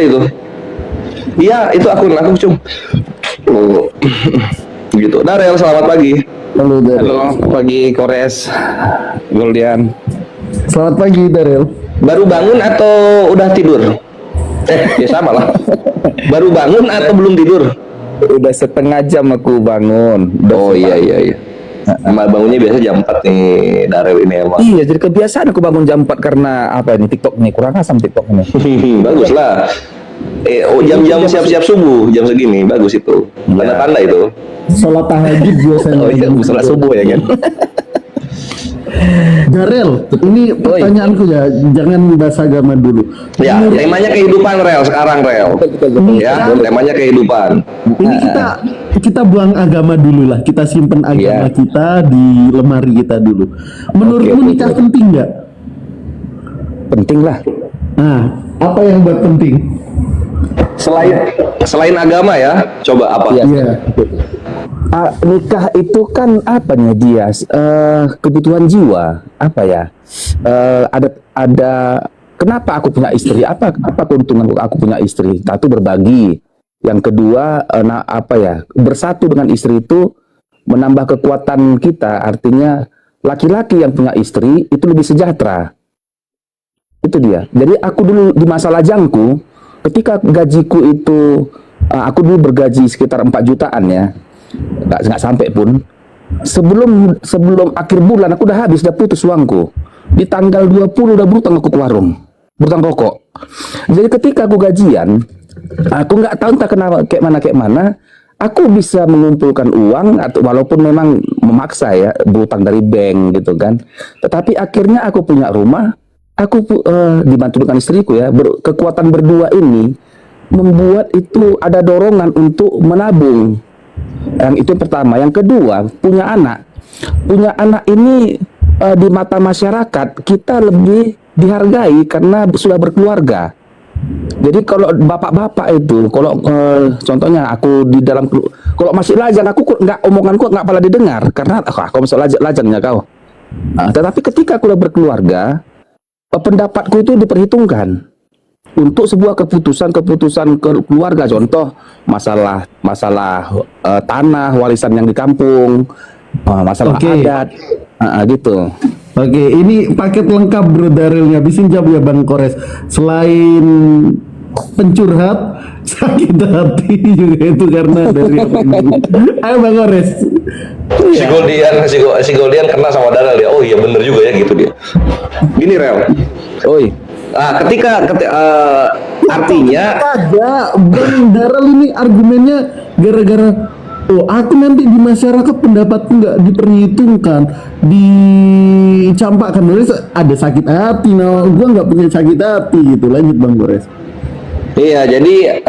itu. Iya, itu akun aku cung. Oh. Gitu. Darel, selamat pagi. Halo Darel. Halo, pagi Kores, Goldian. Selamat pagi Darel. Baru bangun atau udah tidur? Ya sama lah. Baru bangun atau belum tidur? Udah setengah jam aku bangun. Oh iya. Bangunnya biasa jam 4 nih, Darel ini emang. Iya, jadi kebiasaan aku bangun jam 4 karena apa ini TikTok nih, kurang asam TikTok ini. Bagus lah. Jam-jam siap-siap subuh, jam segini bagus itu. Tanda-tanda itu. Sholat tahajud biasanya. Oh iya, sholat subuh ya kan. Darel, ini pertanyaanku ya, jangan bahas agama dulu. Ya, temanya kehidupan Rel sekarang Rel. Ya, temanya kehidupan. Ini kita buang agama dulu lah, kita simpen agama kita di lemari kita dulu. Menurutmu nikah penting nggak? Penting lah. Nah, apa yang buat penting? Selain agama ya, coba apa? Iya. Nikah itu kan apa nih dia? Kebutuhan jiwa, apa ya? Ada kenapa aku punya istri? Apa keuntungan aku punya istri? Satu, berbagi. Yang kedua, bersatu dengan istri itu menambah kekuatan kita. Artinya laki-laki yang punya istri itu lebih sejahtera. Itu dia. Jadi aku dulu di masa lajangku, ketika gajiku itu, aku dulu bergaji sekitar 4 jutaan ya. Nggak sampai pun. Sebelum akhir bulan aku udah habis, udah putus uangku. Di tanggal 20 udah berutang aku ke warung, berutang rokok. Jadi ketika aku gajian, aku nggak tahu entah kenapa kayak mana, aku bisa mengumpulkan uang atau walaupun memang memaksa ya, berutang dari bank gitu kan. Tetapi akhirnya aku punya rumah, aku dibantu dengan istriku ya. Kekuatan berdua ini membuat itu ada dorongan untuk menabung. Yang itu pertama. Yang kedua, punya anak ini di mata masyarakat kita lebih dihargai karena sudah berkeluarga. Jadi kalau bapak-bapak itu, kalau contohnya aku di dalam, kalau masih lajang aku nggak, omonganku nggak pernah didengar karena aku masih lajangnya kau. Tetapi ketika aku sudah berkeluarga, pendapatku itu diperhitungkan untuk sebuah keputusan keluarga. Contoh masalah tanah warisan yang di kampung, masalah adat, gitu. Oke, ini paket lengkap bro Darel, ngabisin jam ya Bang Kores. Selain pencurhat, sakit hati juga itu karena dari ayo Bang Kores. Si Goldian kena sama Darel dia. Oh iya bener juga ya gitu dia. Gini Rel. Oi. Ketika artinya ada Bang Darel ini argumennya gara-gara aku nanti di masyarakat pendapatku nggak diperhitungkan, dicampakkan. Ada sakit hati, gua nggak punya sakit hati gitu. Lanjut Bang Gores. Iya, jadi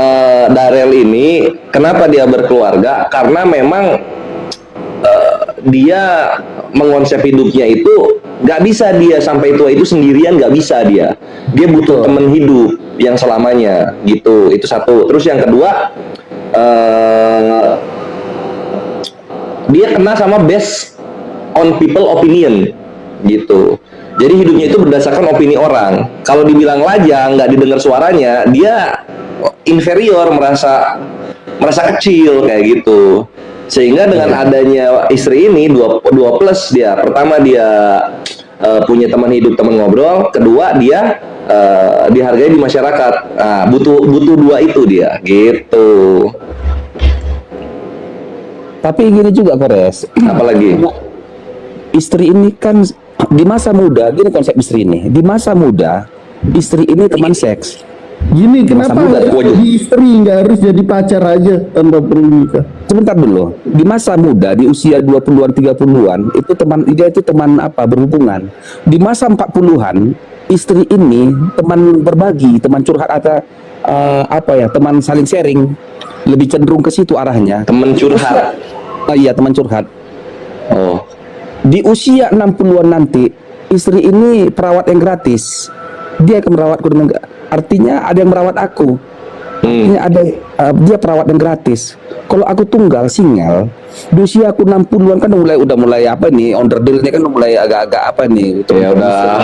Darel ini kenapa dia berkeluarga? Karena memang dia mengonsep hidupnya itu nggak bisa dia sampai tua itu sendirian, nggak bisa dia butuh teman hidup yang selamanya gitu. Itu satu. Terus yang kedua, dia kena sama based on people opinion gitu. Jadi hidupnya itu berdasarkan opini orang. Kalau dibilang lajang, nggak didengar suaranya, dia inferior, merasa kecil kayak gitu. Sehingga dengan adanya istri ini dua plus dia. Pertama dia punya teman hidup, teman ngobrol. Kedua dia dihargai di masyarakat. Butuh dua itu dia gitu. Tapi gini juga Kores. Apalagi istri ini kan di masa muda, gini konsep istri ini. Di masa muda, istri ini teman seks. Gini, kenapa muda, jadi istri, nggak harus jadi pacar aja tanpa perlu nikah? Sebentar dulu. Di masa muda, di usia 20-an, 30-an, dia itu teman berhubungan. Di masa 40-an, istri ini teman berbagi, teman curhat atau teman saling sharing. Lebih cenderung ke situ arahnya. teman curhat. Iya, teman curhat. Oh. Di usia 60-an nanti, istri ini perawat yang gratis. Dia akan merawatku dengan, artinya ada yang merawat aku. Ini ada dia perawat yang gratis. Kalau aku tunggal single, di usia aku 60-an kan udah mulai apa nih, onderdilnya kan udah mulai agak-agak apa nih gitu. Ya udah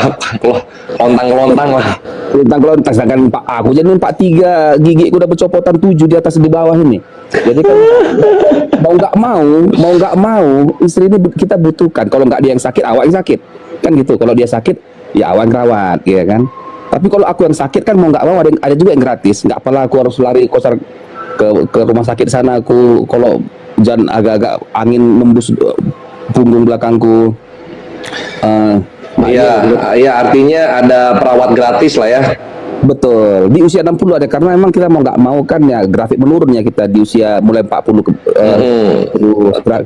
lontang-lontang lah. Lontang-lontang, sedangkan aku jadi 43, gigi aku udah bercopotan 7 di atas di bawah ini. Jadi kan mau nggak mau istri ini kita butuhkan. Kalau nggak dia yang sakit, awak yang sakit kan gitu. Kalau dia sakit ya awak yang rawat, ya kan. Tapi kalau aku yang sakit kan mau nggak mau ada juga yang gratis. Nggak apalah aku harus lari kosar ke rumah sakit sana. Aku kalau jangan agak-agak angin nembus punggung belakangku. Iya, artinya ada perawat gratis lah ya. Betul. Di usia 60 ada, karena memang kita mau nggak mau kan ya grafik menurun ya kita di usia mulai 40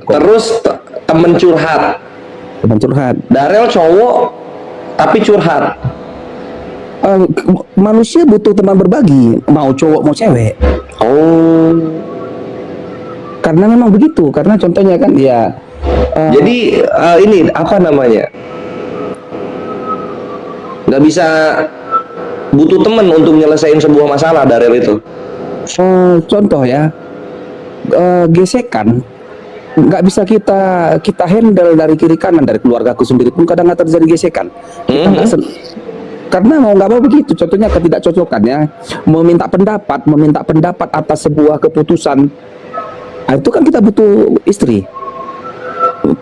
Terus temen curhat. teman curhat. Darel cowok tapi curhat. Manusia butuh teman berbagi, mau cowok mau cewek. Oh. Karena memang begitu. Karena contohnya kan ya. Jadi ini apa namanya? Nggak bisa butuh temen untuk nyelesain sebuah masalah, Darel itu. Contoh ya, gesekan nggak bisa kita handle dari kiri kanan, dari keluarga aku sendiri pun kadang nggak terjadi gesekan. Kita nggak karena mau nggak mau begitu. Contohnya ketidakcocokan ya, meminta pendapat atas sebuah keputusan. Nah, itu kan kita butuh istri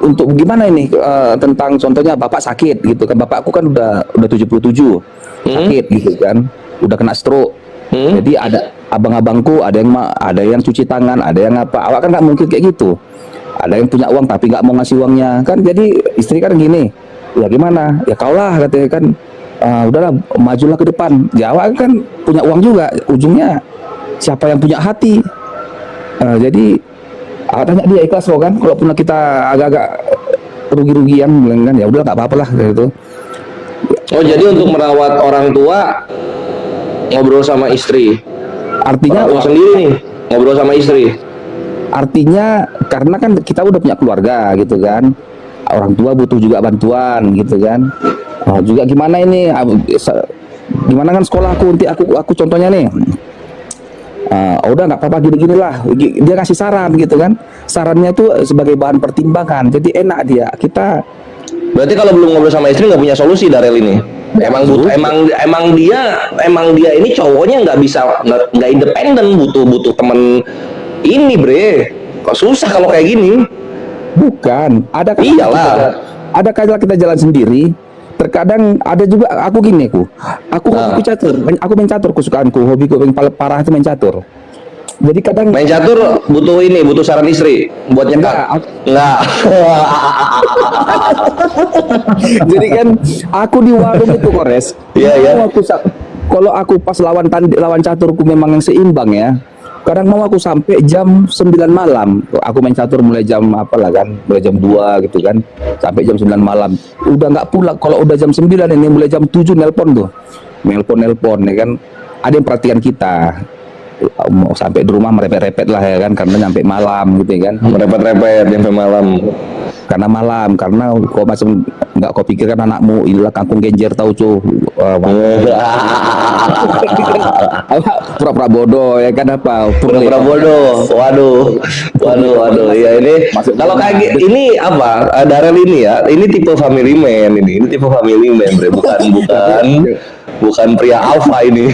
untuk gimana ini, tentang contohnya bapak sakit gitu kan. Bapakku kan udah 77 sakit gitu kan, udah kena stroke. Jadi ada abang-abangku, ada yang cuci tangan, ada yang apa. Awak kan nggak mungkin kayak gitu. Ada yang punya uang tapi nggak mau ngasih uangnya kan. Jadi istri kan gini, ya gimana ya kaulah katanya kan. Udahlah majulah ke depan. Ya awak kan punya uang juga, ujungnya siapa yang punya hati. Jadi awak tanya dia ikhlas kok kan. Kalau pun kita agak-agak rugi-rugian kan, ya udah nggak apa-apa lah gitu. Oh, jadi untuk merawat orang tua ngobrol sama istri. Artinya orang tua sendiri nih ngobrol sama istri. Artinya karena kan kita udah punya keluarga gitu kan. Orang tua butuh juga bantuan gitu kan. Juga gimana ini, gimana kan sekolahku, nanti aku contohnya nih. Udah nggak apa-apa gini-gini lah. Dia kasih saran gitu kan. Sarannya tuh sebagai bahan pertimbangan. Jadi enak dia. Kita Berarti kalau belum ngobrol sama istri nggak punya solusi, Darel ini. Emang dia ini cowoknya nggak bisa, nggak independen, butuh temen ini, bre. Kok susah kalau kayak gini? bukan. Iyalah. Ada kala kita jalan sendiri. Terkadang ada juga aku gini aku hobiku catur. Aku main catur kesukaanku. Hobiku yang paling parah itu main catur. Jadi kadang Main catur butuh saran istri buat nyetak. Enggak. Jadi kan aku di warung itu Kores. Iya. Kalau aku pas lawan caturku memang yang seimbang ya. Kadang mau aku sampai jam 9 malam. Aku main catur mulai jam mulai jam 2 gitu kan. Sampai jam 9 malam. Udah nggak pulang. Kalau udah jam 9 ini mulai jam 7 nelpon tuh. Nelpon ya kan. Ada yang perhatian kita. Mau sampai di rumah merepet-repet lah ya kan, karena nyampe malam gitu ya kan. Merepet-repet nyampe malam. Karena kau macam nggak kau pikirkan anakmu inilah kangkung genjer tahu cu. Pura-pura bodoh ya kan apa? Pura-pura bodoh. Waduh. Ya ini kalau kayak ini apa? Darel ini ya. Ini tipe family man ini. Ini tipe family man, bre. Bukan pria alpha ini.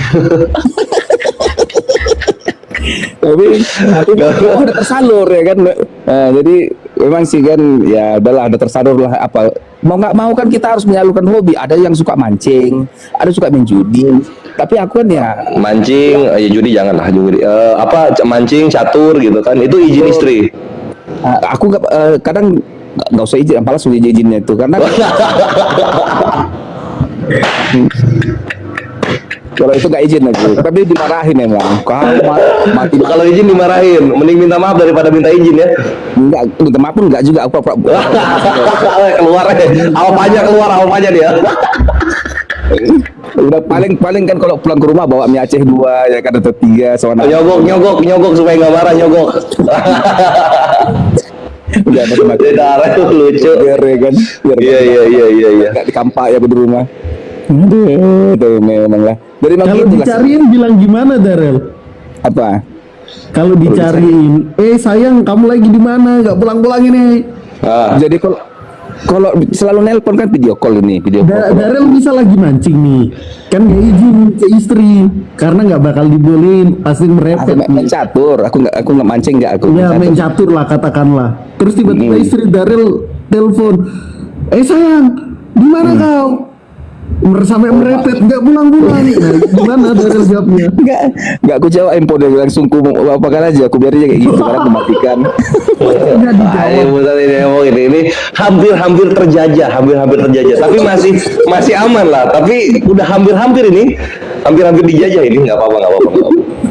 tapi udah tersalur ya kan. Jadi memang sih kan ya udahlah, udah tersalur lah. Apa mau nggak mau kan kita harus menyalurkan hobi. Ada yang suka mancing, ada suka main judi, tapi aku kan ya mancing, ya judi janganlah, judi mancing, catur gitu kan, itu izin istri. aku kadang nggak usah izin, malas sudah izinnya itu karena kalau itu nggak izin aku, tapi dimarahin emang. Mati. Kalau izin dimarahin, mending minta maaf daripada minta izin ya. Enggak, minta maaf pun enggak juga. Aku keluar aja dia. Udah paling kan kalau pulang ke rumah bawa mie Aceh 2 ya kan, atau 3 soalnya. Nyogok supaya nggak marah, nyogok. Udah macam-macam. Darah tuh lucu. Biar ya kan. Iya. Enggak dikampak ya di rumah. Aduh, memang lah. Dari Kalau gitu dicariin bilang gimana Darel? Apa? Kalau dicariin, sayang kamu lagi di mana? Nggak pulang-pulang ini. Jadi kalau selalu nelpon kan video call ini, video call. Darel bisa lagi mancing nih, kan nggak izin ke istri karena nggak bakal dibolehin, pasti merepet. Main catur, aku nggak mancing nggak aku. Ya main catur lah katakanlah. Terus tiba-tiba istri Darel telepon, sayang, di mana kau? Sampai merepet nggak pulang-pulang. Nah, gimana Darel jawabnya? Nggak aku jawab info dia langsung ku apakan aja, aku biarin aja kayak gitu karena aku matikan. Nggak dijawab. Ini hampir terjajah, hampir terjajah. Tapi masih aman lah. Tapi udah hampir ini, hampir dijajah ini, nggak apa-apa.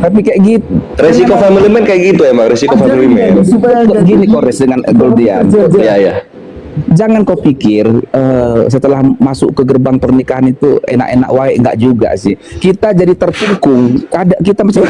Tapi kayak gitu. Resiko family man kayak gitu emang, resiko family man. Supaya nggak Gini Kores dengan Goldian. Iya. Jangan kau pikir setelah masuk ke gerbang pernikahan itu enak-enak wae, enggak juga sih. Kita jadi terkungkung. Kita mesti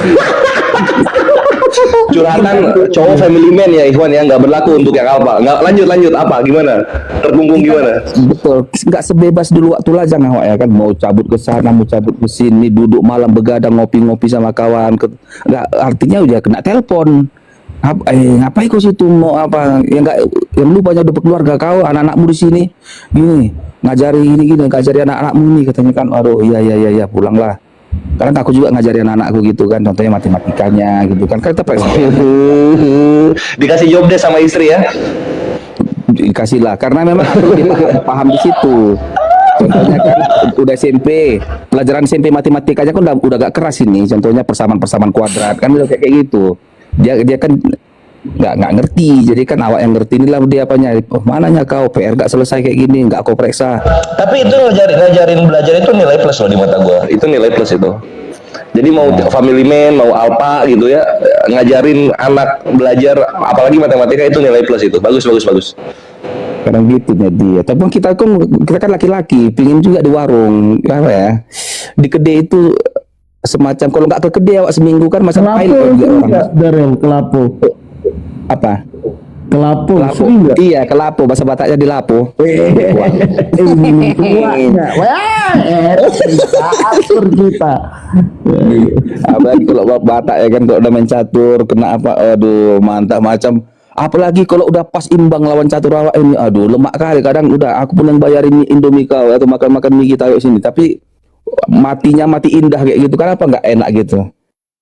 Curhatan cowok family man ya Ikhwan ya, nggak berlaku untuk yang apa. Nggak lanjut apa gimana? Terkungkung gimana? betul, nggak sebebas dulu waktu lajang awak ya kan, mau cabut ke sana, mau cabut ke sini, duduk malam begadang ngopi-ngopi sama kawan. Nggak, artinya udah kena telepon. Ngapain kau situ, mau apa? Yang lu banyak dapat keluarga kau, anak-anakmu di sini. Gini, ngajari anak-anakmu nih katanya kan. Aduh, iya pulanglah. Karena aku juga ngajari anak-anakku gitu kan, contohnya matematikanya gitu kan. Kita dikasih job deh sama istri ya. dikasih lah, karena memang aku lebih paham di situ. Contohnya kan udah SMP, pelajaran SMP matematikanya kan udah gak keras ini. Contohnya persamaan kuadrat kan udah kayak gitu. Dia kan nggak ngerti, jadi kan awak yang ngerti inilah dia apanya. Mananya kau PR gak selesai kayak gini, nggak kau periksa. Tapi itu ngajarin belajar itu nilai plus loh di mata gua. Itu nilai plus itu. Jadi mau family man, mau alpa gitu ya, ngajarin anak belajar apalagi matematika itu nilai plus itu. Bagus. Kadang gitu dia. Tapi kita kan laki-laki, pingin juga di warung, apa ya? Di kedai itu semacam, kalau nggak ke kedai awak seminggu kan masa lain Darel, kelapo. Apa? Kelapo, sering nggak? Iya, kelapo, bahasa Bataknya di lapo. Atur kita. Apalagi kalau Batak ya kan, kalau udah main catur kena apa, aduh mantap macam. Apalagi kalau udah pas imbang lawan catur awak ini, aduh lemak kali. Kadang udah aku pun yang bayarin Indomie kau atau makan mie kita yuk sini, tapi matinya mati indah kayak gitu. Kenapa nggak enak gitu?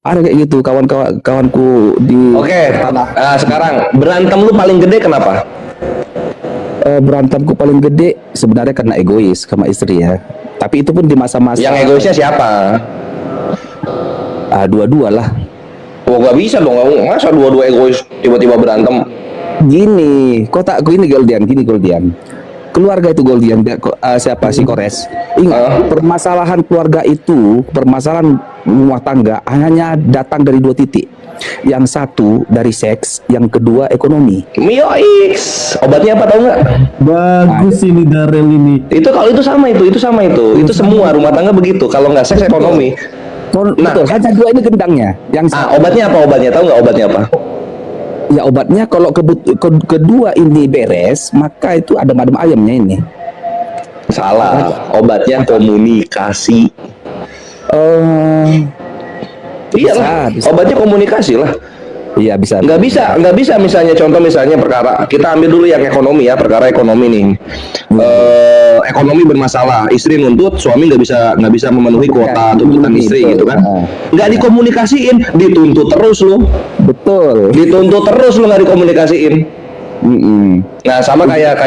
Ada kayak gitu kawanku di. Oke. Nah, sekarang berantem lu paling gede kenapa? Berantemku paling gede sebenarnya karena egois sama istri ya. Tapi itu pun di masa-masa. Yang egoisnya siapa? Dua-dua lah. Oh, gak bisa dong, masa dua-dua egois tiba-tiba berantem? Gini, kotakku ini Goldian. Keluarga itu Goldian, siapa si Kores? Ingat, permasalahan keluarga itu, permasalahan rumah tangga hanya datang dari dua titik. Yang satu dari seks, yang kedua ekonomi. Mio X, obatnya apa tahu nggak? Bagus ini Darel ini. Itu kalau itu sama itu semua rumah tangga begitu. Kalau nggak seks ekonomi. Betul, hanya dua ini gendangnya. Yang obatnya apa? Tahu nggak obatnya apa? Ya obatnya kalau kedua ini beres, maka itu adem-adem ayamnya ini. Salah, obatnya komunikasi. Iya lah, obatnya komunikasi lah. Iya bisa. Nggak bisa misalnya perkara kita ambil dulu yang ekonomi ya, perkara ekonomi nih. Ekonomi bermasalah, istri nuntut, suami nggak bisa memenuhi kuota tuntutan istri gitu kan? Nggak dikomunikasiin, dituntut terus lu. Betul. Dituntut terus lu nggak dikomunikasiin. Nah sama kayak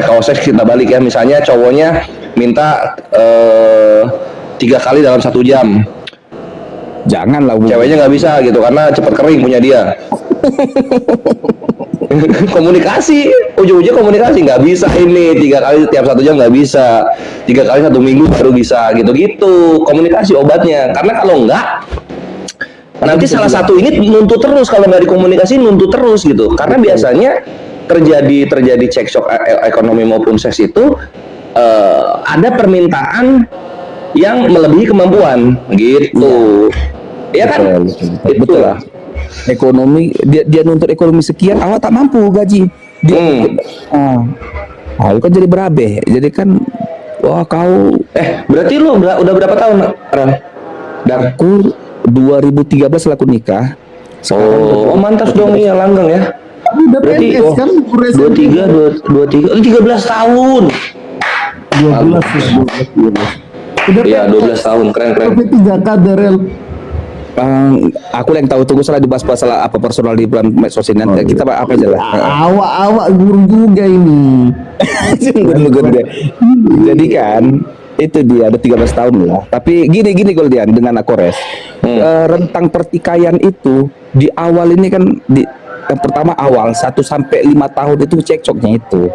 kalau seks kita balik ya, misalnya cowoknya minta 3 kali dalam 1 jam. Janganlah ceweknya nggak bisa gitu karena cepat kering punya dia. Komunikasi, ujung-ujungnya komunikasi, nggak bisa ini 3 kali tiap 1 jam, nggak bisa 3 kali 1 minggu baru bisa gitu. Komunikasi obatnya, karena kalau nggak nanti salah satu ini nuntut terus, kalau nggak dikomunikasi nuntut terus gitu. Karena biasanya terjadi cekcok ekonomi maupun seks itu ada permintaan yang melebihi kemampuan gitu. Iya kan? Betul lah. Ekonomi dia nuntut ekonomi sekian, awak tak mampu gaji. Itu kan jadi berabe. Jadi kan wah kau berarti lu udah berapa tahun, Ran? Aku 2013 aku nikah. Oh, mantap dong, iya langgeng ya. Udah Berarti PNS kan guru SMP. 13 tahun. 12 ya, 12. Udah Iya, PNS. 12 tahun, keren. P3K Darel. Aku yang tahu tunggu salah dibahas masalah apa personal di bulan medsos ini. Nanti kita bahas apa aja lah. Awak guru juga ini. Good. Jadi kan itu dia ada 13 tahun lah. Tapi gini Goldian dengan Akores. Rentang pertikaian itu di awal ini kan yang pertama awal 1 sampai 5 tahun itu cekcoknya itu.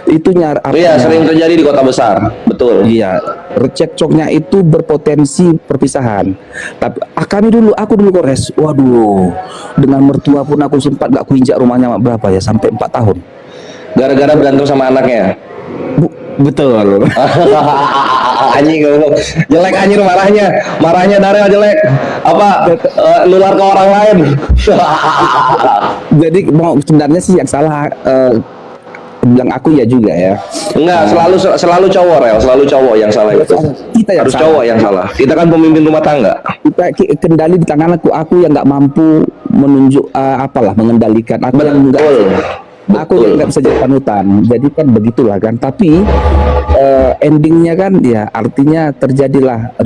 Itunya Iya, sering terjadi di kota besar. Betul. Iya, cekcoknya itu berpotensi perpisahan. Tapi aku dulu Kores. Waduh, dengan mertua pun aku sempat gak kuinjak rumahnya berapa ya, sampai 4 tahun. Gara-gara berantem sama anaknya. Betul. Anjing, jelek anjir marahnya Darel jelek. Apa nular ke orang lain. Jadi sebenarnya sih yang salah bilang aku ya juga ya. Enggak, selalu cowok Rel, selalu cowok yang salah itu. Kita yang Harus salah. cowok yang salah. Kita kan pemimpin rumah tangga. Kita kendali di tangan aku yang nggak mampu menunjuk mengendalikan. Aku yang nggak bisa jadi panutan. Jadi kan begitulah kan. Tapi endingnya kan ya artinya terjadilah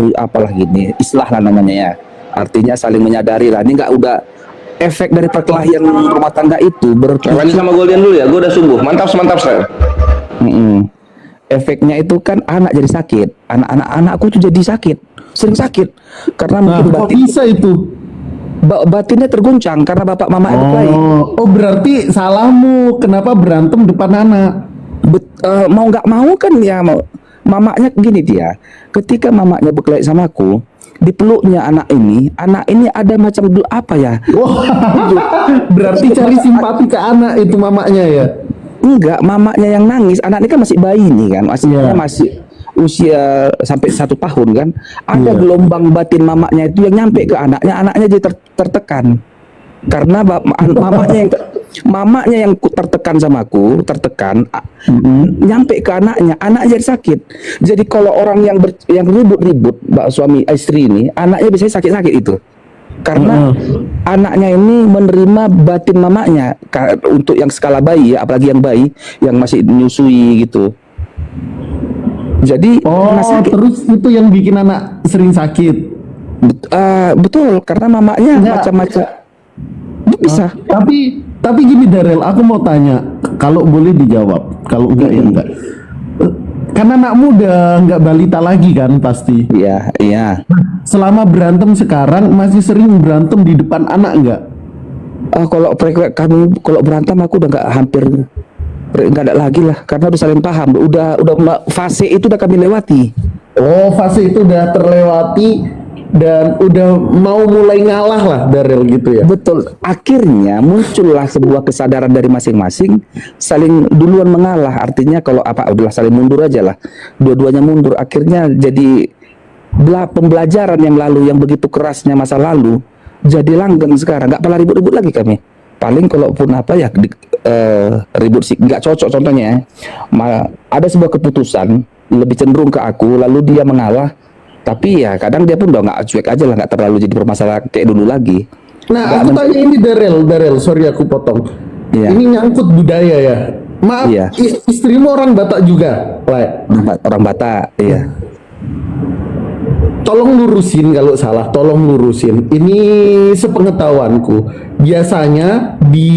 gini, islah lah namanya ya. Artinya saling menyadari lah. Ini nggak udah efek dari perkelahian rumah tangga itu Lanjut sama Goldian dulu ya. Gue udah subuh. Mantap Rel. Efeknya itu kan anak jadi sakit. Anakku tuh jadi sakit, sering sakit karena Nah, mungkin kok bisa itu? batinnya terguncang karena bapak mama itu lain. Oh berarti salahmu. Kenapa berantem depan anak? Mau nggak mau kan ya mamanya gini dia. Ketika mamanya berkelahi sama aku, dipeluknya anak ini ada macam apa ya? Wah, berarti cari simpati ke anak itu mamanya ya? Enggak, mamanya yang nangis. Anak ini kan masih bayi nih kan, masih usia sampai 1 tahun kan. Ada gelombang batin mamanya itu yang nyampe ke anaknya jadi tertekan. Karena mamanya yang tertekan sama aku, nyampe ke anaknya jadi sakit. Jadi kalau orang yang ribut-ribut, suami istri ini, anaknya biasanya sakit-sakit itu. Karena anaknya ini menerima batin mamanya untuk yang skala bayi ya, apalagi yang bayi yang masih menyusui gitu. Jadi terus itu yang bikin anak sering sakit. Betul, karena mamanya macam-macam. Bisa. Tapi gini Darel, aku mau tanya, kalau boleh dijawab, kalau enggak ya enggak. Karena anakmu udah enggak balita lagi kan pasti. Iya. Selama berantem sekarang masih sering berantem di depan anak enggak? Kalau berantem aku udah nggak ada lagi lah, karena udah saling paham. Udah fase itu udah kami lewati. Oh, fase itu udah terlewati dan udah mau mulai ngalah lah Darel gitu ya. Betul. Akhirnya muncullah sebuah kesadaran dari masing-masing, saling duluan mengalah. Artinya kalau udahlah saling mundur aja lah. Dua-duanya mundur. Akhirnya jadi pembelajaran yang lalu yang begitu kerasnya masa lalu jadi langgeng sekarang. Nggak pernah ribut-ribut lagi kami. Paling kalaupun ribut sih nggak cocok contohnya. Ada sebuah keputusan lebih cenderung ke aku, lalu dia mengalah. Tapi ya kadang dia pun udah nggak cuek aja lah, nggak terlalu jadi bermasalah kayak dulu lagi. Nah, aku tanya ini Darel, sorry aku potong. Iya. Ini nyangkut budaya ya. Maaf, Iya. Istrimu orang Batak juga, Le. Orang Batak, iya. Tolong lurusin kalau salah, tolong lurusin. Ini sepengetahuanku, biasanya di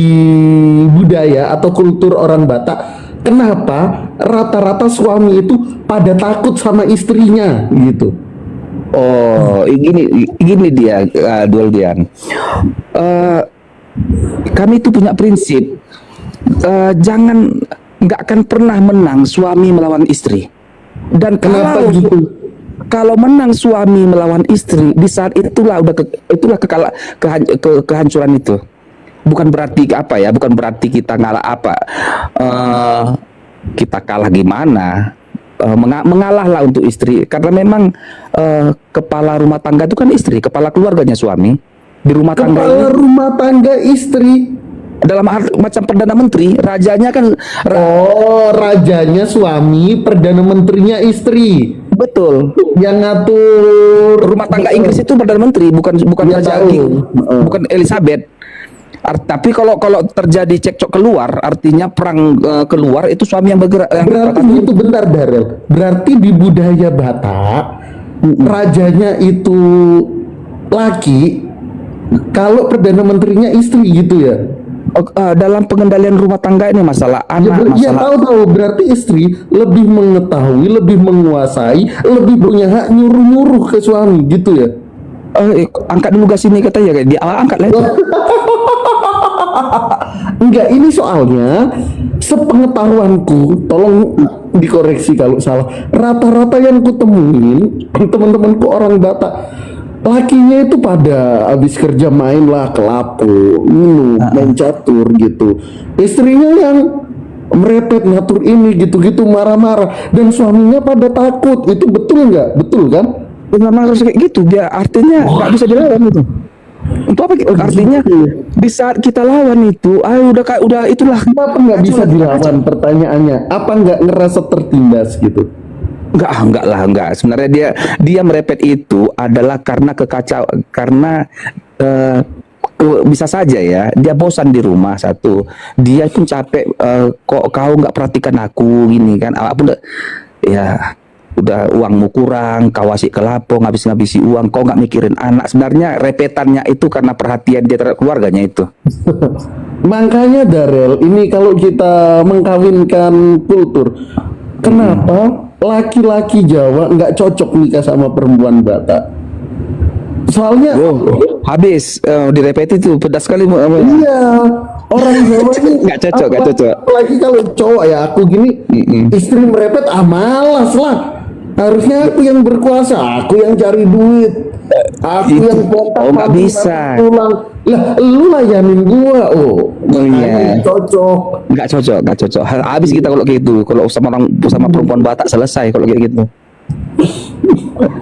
budaya atau kultur orang Batak, kenapa rata-rata suami itu pada takut sama istrinya gitu? Oh, gini dia, Goldian. Kami itu punya prinsip, nggak akan pernah menang suami melawan istri. Dan Kenapa gitu? Kalau menang suami melawan istri, di saat itulah kehancuran itu. Bukan berarti bukan berarti kita ngalah kita kalah gimana. Mengalahlah untuk istri, karena memang kepala rumah tangga itu kan istri, kepala keluarganya suami di rumah tangga ini. Kepala rumah tangga istri Dalam macam perdana menteri, rajanya kan rajanya suami, perdana menterinya istri. Betul. Yang ngatur Rumah tangga Inggris itu Perdana Menteri, bukan Ya, Raja tahu. bukan Elizabeth. Tapi kalau terjadi cekcok keluar, artinya perang keluar, itu suami yang bergerak. Berarti itu bentar Darel. Berarti di budaya Batak rajanya itu laki, kalau perdana menterinya istri gitu ya. Dalam pengendalian rumah tangga ini masalah Ya, anak, ya masalah tahu berarti istri lebih mengetahui, lebih menguasai, lebih punya hak nyuruh-nyuruh ke suami gitu ya. angkat dulu gas ini katanya kayak di awal angkat lah itu. Enggak, ini soalnya sepengetahuanku, tolong dikoreksi kalau salah. Rata-rata yang kutemuin teman-temanku orang Batak, lakinya itu pada habis kerja main lah ke lapo, minum, main catur gitu. Istrinya yang merepet ngatur ini gitu-gitu, marah-marah, dan suaminya pada takut. Itu betul nggak? Betul kan? Memang harus kayak gitu, biar artinya nggak bisa dilawan itu. Untuk apa? Artinya di saat kita lawan itu, udah itulah. Kenapa nggak bisa dilawan? Pertanyaannya, apa nggak ngerasa tertindas gitu? Enggak. Sebenarnya dia merepet itu adalah karena karena bisa saja ya, dia bosan di rumah satu. Dia pun capek, kok kau nggak perhatikan aku gini kan? Apapun ya udah uangmu kurang, kau asik ke lapo, ngabisi uang, kau nggak mikirin anak. Sebenarnya repetannya itu karena perhatian dia terhadap keluarganya itu. Makanya Darel, ini kalau kita mengkawinkan kultur, kenapa laki-laki Jawa nggak cocok nikah sama perempuan Batak? Soalnya Habis direpet itu pedas sekali. iya, orang Jawa ini Nggak cocok. Lagi kalau cowok ya aku gini, istri merepet, malas lah. Harusnya aku yang berkuasa, aku yang cari duit, aku yang nggak bisa. pulang. Lah, lu layanin gua, iya. Cocok. Nggak cocok. Habis kita kalau kayak gitu, kalau sama perempuan Batak selesai kalau kayak gitu.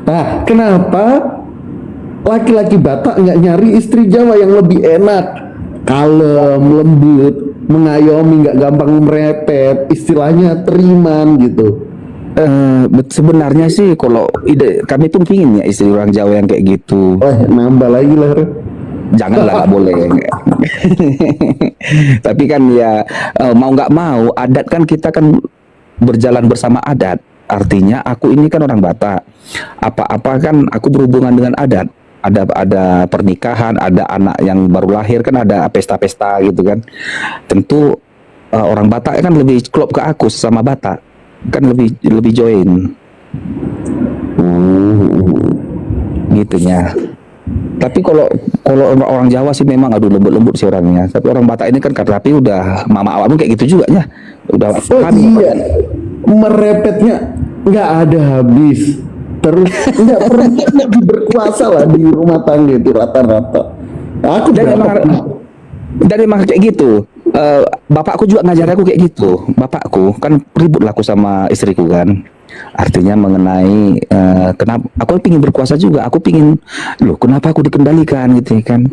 Nah, kenapa laki-laki Batak nggak nyari istri Jawa yang lebih enak, kalem, lembut, mengayomi, nggak gampang merepet, istilahnya teriman gitu. Sebenarnya sih kalau ide kami pun pingin ya istri orang Jawa yang kayak gitu. Nambah lagi lah. Janganlah, nggak boleh. Tapi kan ya mau nggak mau adat kan, kita kan berjalan bersama adat. Artinya aku ini kan orang Batak. Apa-apa kan aku berhubungan dengan adat. Ada pernikahan, ada anak yang baru lahir kan, ada pesta-pesta gitu kan. Tentu orang Batak kan lebih klop ke aku, sesama Batak kan lebih join. Gitunya. Tapi kalau orang Jawa sih memang lembut-lembut sih orangnya. Tapi orang Batak ini kan tapi udah mama awakmu kayak gitu juga ya. Udah Iya. Merepetnya nggak ada habis. Terus nggak pernah lebih berkuasa lah di rumah tangga itu rata-rata. Aku dan emang kayak gitu. Bapakku juga ngajar aku kayak gitu. Bapakku kan ribut lah aku sama istriku kan. Artinya mengenai kenapa aku pingin berkuasa juga. Aku pingin, loh kenapa aku dikendalikan gitu kan.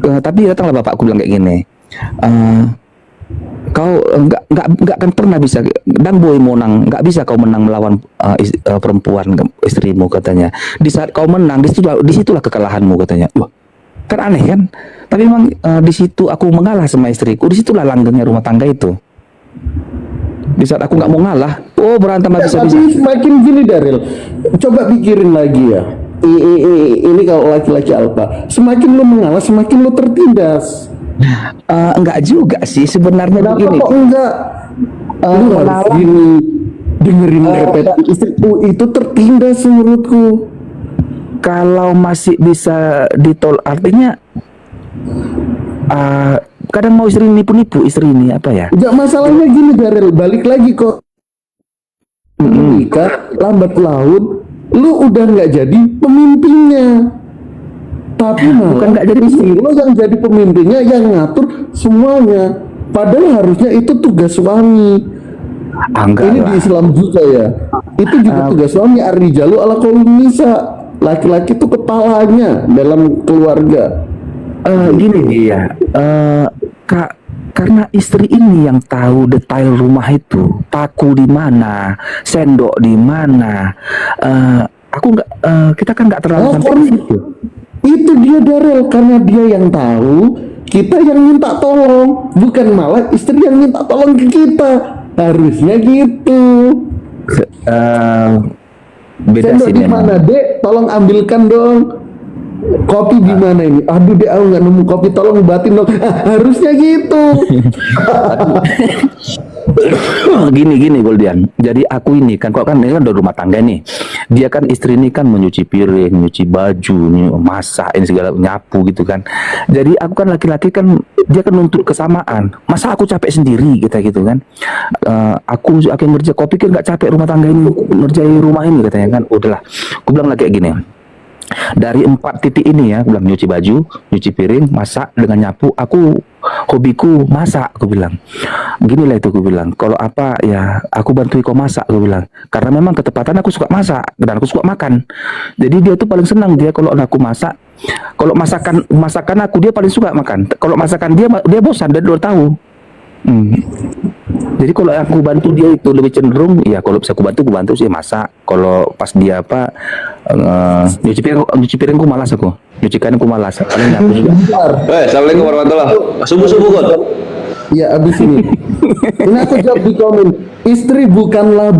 Tapi datanglah bapakku bilang kayak gini. Kau nggak akan pernah bisa, dan boy monang, nggak bisa kau menang melawan perempuan istrimu katanya. Di saat kau menang, disitulah kekalahanmu katanya. Wah, kan aneh kan? Tapi memang di situ aku mengalah sama istriku. Disitulah langgengnya rumah tangga itu. Di saat aku nggak mau ngalah, berantem bisa. Tapi semakin gini Daril, coba pikirin lagi ya. Ini kalau laki-laki alpha, semakin lu mengalah, semakin lu tertindas. Enggak juga sih sebenarnya. Kenapa begini. kok enggak? Lu harus gini, dengerin repet istriku itu tertindas menurutku. Kalau masih bisa artinya kadang mau istri nipu istri ini apa ya? Enggak, masalahnya gini Daril, balik lagi kok nikah lambat laun, lu udah nggak jadi pemimpinnya, tapi bukan nggak jadi istri lu yang jadi pemimpinnya, yang ngatur semuanya. Padahal harusnya itu tugas suami. Ini di Islam juga ya. Itu juga tugas suami. Ar-rijalu ala qaulin nisa. Laki-laki itu kepalanya dalam keluarga. Gini dia, Kak, Karena istri ini yang tahu detail rumah itu, paku di mana, sendok di mana. Aku nggak, kita kan nggak terlalu Oh, sampai ke situ. itu dia Darel, karena dia yang tahu, kita yang minta tolong, bukan malah istri yang minta tolong ke kita. Harusnya gitu. Beda Sendok sih di memang. mana, Dek? Tolong ambilkan dong. Kopi di mana ini? Aduh, Dek, aku nggak nemu kopi, tolong buatin dong. Harusnya gitu. Gini Goldian. Jadi aku ini kan, kok kan ini kan udah rumah tangga nih. Dia kan istri ini kan menyuci piring, nyuci baju, masak ini segala, nyapu gitu kan. Jadi aku kan laki-laki kan, dia kan nuntut kesamaan. Masa aku capek sendiri kita gitu kan. Aku akan ngerja, kau pikir nggak capek rumah tangga ini, ngerjain rumah ini katanya kan. Udahlah. Aku bilang lagi kayak gini. Dari 4 titik ini ya, aku bilang nyuci baju, nyuci piring, masak dengan nyapu. Hobiku masak, aku bilang. Gini lah itu, aku bilang. Kalau apa ya, aku bantu kau masak, aku bilang. Karena memang ketepatan aku suka masak dan aku suka makan. Jadi dia tuh paling senang dia kalau aku masak. Kalau masakan aku dia paling suka makan. Kalau masakan dia bosan, dia udah tahu. Jadi kalau aku bantu dia itu lebih cenderung ya, kalau bisa aku bantu sih masak. Kalau pas dia nyuci piring aku malas, aku nyuci kain aku malas, paling aku juga. Assalamualaikum warahmatullahi wabarakatuh. Subuh kok. Ya, abis ini. Ini aku jawab di komen. Istri bukanlah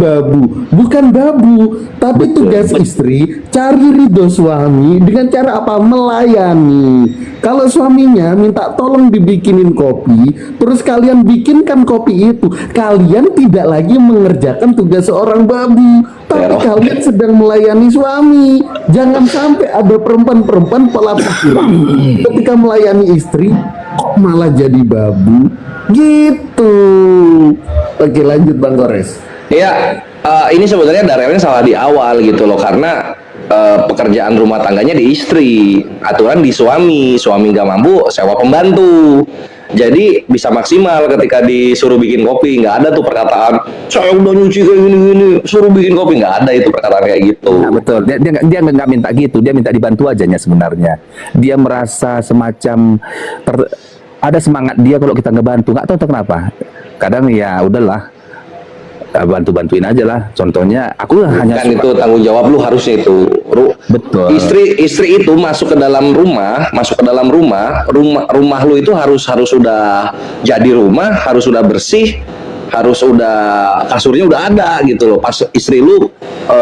bukan babu, tapi tugas istri cari ridho suami dengan cara apa? Melayani. Kalau suaminya minta tolong dibikinin kopi, terus kalian bikinkan kopi itu, kalian tidak lagi mengerjakan tugas seorang babu, tapi kalian sedang melayani suami. Jangan sampai ada perempuan-perempuan pola pikir ketika melayani istri kok malah jadi babu gitu. Oke, lanjut Bang Gores. Iya, ini sebenarnya Darelnya salah di awal gitu loh, karena pekerjaan rumah tangganya di istri, aturan di suami nggak mampu sewa pembantu. Jadi bisa maksimal ketika disuruh bikin kopi, nggak ada tuh perkataan saya udah nyuci kayak gini suruh bikin kopi, nggak ada itu perkataan kayak gitu. Nah, betul. Dia nggak minta gitu, dia minta dibantu aja sebenarnya. Dia merasa semacam ada semangat dia kalau kita ngebantu, nggak tahu kenapa. Kadang ya udahlah, bantuin aja lah. Contohnya aku hanya Kan itu tanggung jawab lu harusnya itu. Betul. Istri itu masuk ke dalam rumah lu itu harus sudah jadi rumah, harus sudah bersih, harus udah kasurnya udah ada gitu loh. Pas istri lu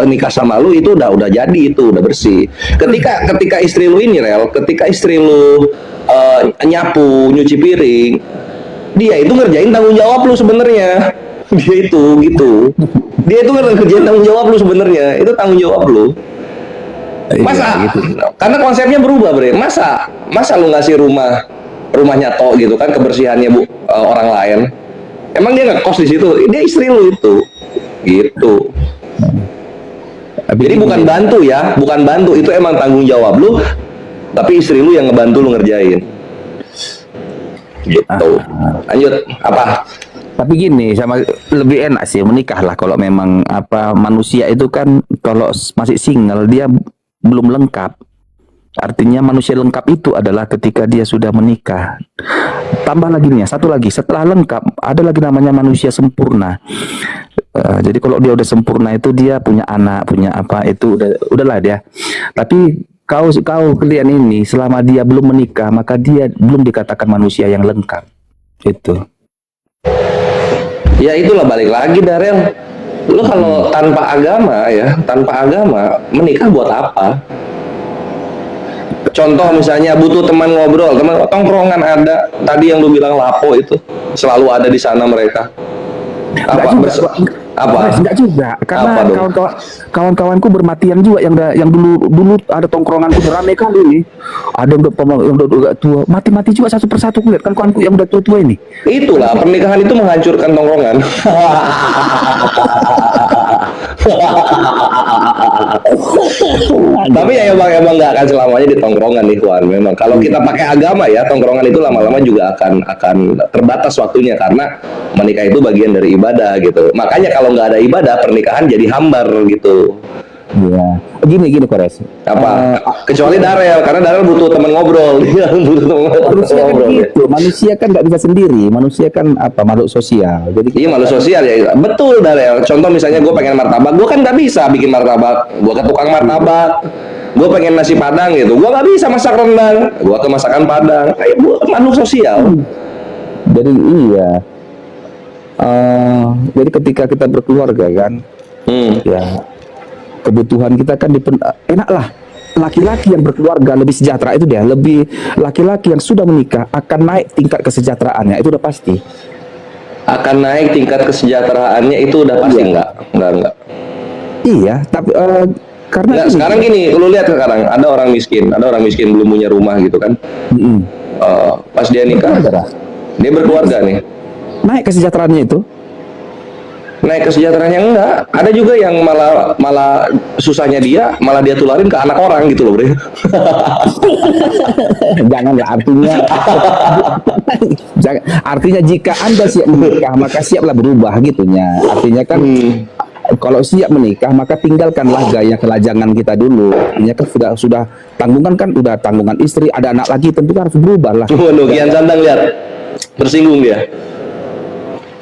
nikah sama lu itu udah jadi, itu udah bersih. Ketika istri lu ini ketika istri lu nyapu, nyuci piring, dia itu ngerjain tanggung jawab lu sebenarnya. Dia itu gitu. Dia itu ngerjain tanggung jawab lu sebenarnya. Itu tanggung jawab lu. Masa iya, gitu. karena konsepnya berubah, Bre. Masa lu ngasih rumahnya tok gitu kan, kebersihannya orang lain. Emang dia ngekos di situ? Dia istri lu itu. Gitu. Jadi bukan bantu ya, bukan bantu, itu emang tanggung jawab lu. Tapi istri lu yang ngebantu lu ngerjain. Gitu. Lanjut, apa? Tapi gini, sama lebih enak sih menikah lah kalau memang manusia itu kan kalau masih single dia belum lengkap. Artinya manusia lengkap itu adalah ketika dia sudah menikah. Tambah lagi nih, satu lagi, setelah lengkap ada lagi namanya manusia sempurna. Jadi kalau dia udah sempurna itu dia punya anak, punya apa itu udahlah dia. Tapi kau kalian ini selama dia belum menikah maka dia belum dikatakan manusia yang lengkap. Itu. Ya itulah, balik lagi Darel. Lu kalau tanpa agama menikah buat apa? Contoh misalnya butuh teman ngobrol, teman tongkrongan ada. Tadi yang lu bilang lapo itu selalu ada di sana mereka. Enggak juga, karena kawan-kawanku bermatian juga yang dulu ada tongkronganku rame kali ini. Ada yang udah tua, mati juga satu persatu, lihat kan kawanku yang udah tua ini. Itulah pernikahan itu menghancurkan tongkrongan. Tapi ya emang nggak akan selamanya di tongkrongan nih Tuan. Memang kalau kita pakai agama ya, tongkrongan itu lama-lama juga akan terbatas waktunya, karena menikah itu bagian dari ibadah gitu. Makanya kalau nggak ada ibadah, pernikahan jadi hambar gitu. Iya. Gini Kores. Apa? Kecuali Darel, karena Darel butuh teman ngobrol. Dia butuh teman Manusia kan ngobrol. gitu. Manusia kan nggak bisa sendiri. Manusia kan apa? Makhluk sosial. Jadi Iya, malu sosial ya. Betul, Darel. Contoh misalnya gue pengen martabak, gue kan nggak bisa bikin martabak. Gue ke tukang martabak. Gue pengen nasi padang gitu. Gue nggak bisa masak rendang. Gue ke masakan padang. Kayak gue makhluk sosial. Jadi iya. Jadi ketika kita berkeluarga kan, ya kebutuhan kita kan enak lah. Laki-laki yang berkeluarga lebih sejahtera itu dia. Lebih laki-laki yang sudah menikah akan naik tingkat kesejahteraannya, itu udah pasti. Akan naik tingkat kesejahteraannya itu udah pasti. Iya. Enggak. Iya, tapi karena Nggak, sekarang gini, lu lihat sekarang ada orang miskin belum punya rumah gitu kan. Pas dia nikah, Berkeluarga. dia berkeluarga nih. Naik kesejahteraannya itu. Naik kesejahteraannya enggak. Ada juga yang malah susahnya dia malah dia tularin ke anak orang gitu loh, Bre. Jangan ya, artinya jika Anda siap menikah maka siaplah berubah gitunya. Artinya kan kalau siap menikah maka tinggalkanlah gaya kelajangan kita dulu. Artinya kan sudah tanggungan kan udah tanggungan istri, ada anak lagi, tentu kan harus berubah lah. Waduh, Kian Santang lihat. Tersinggung dia.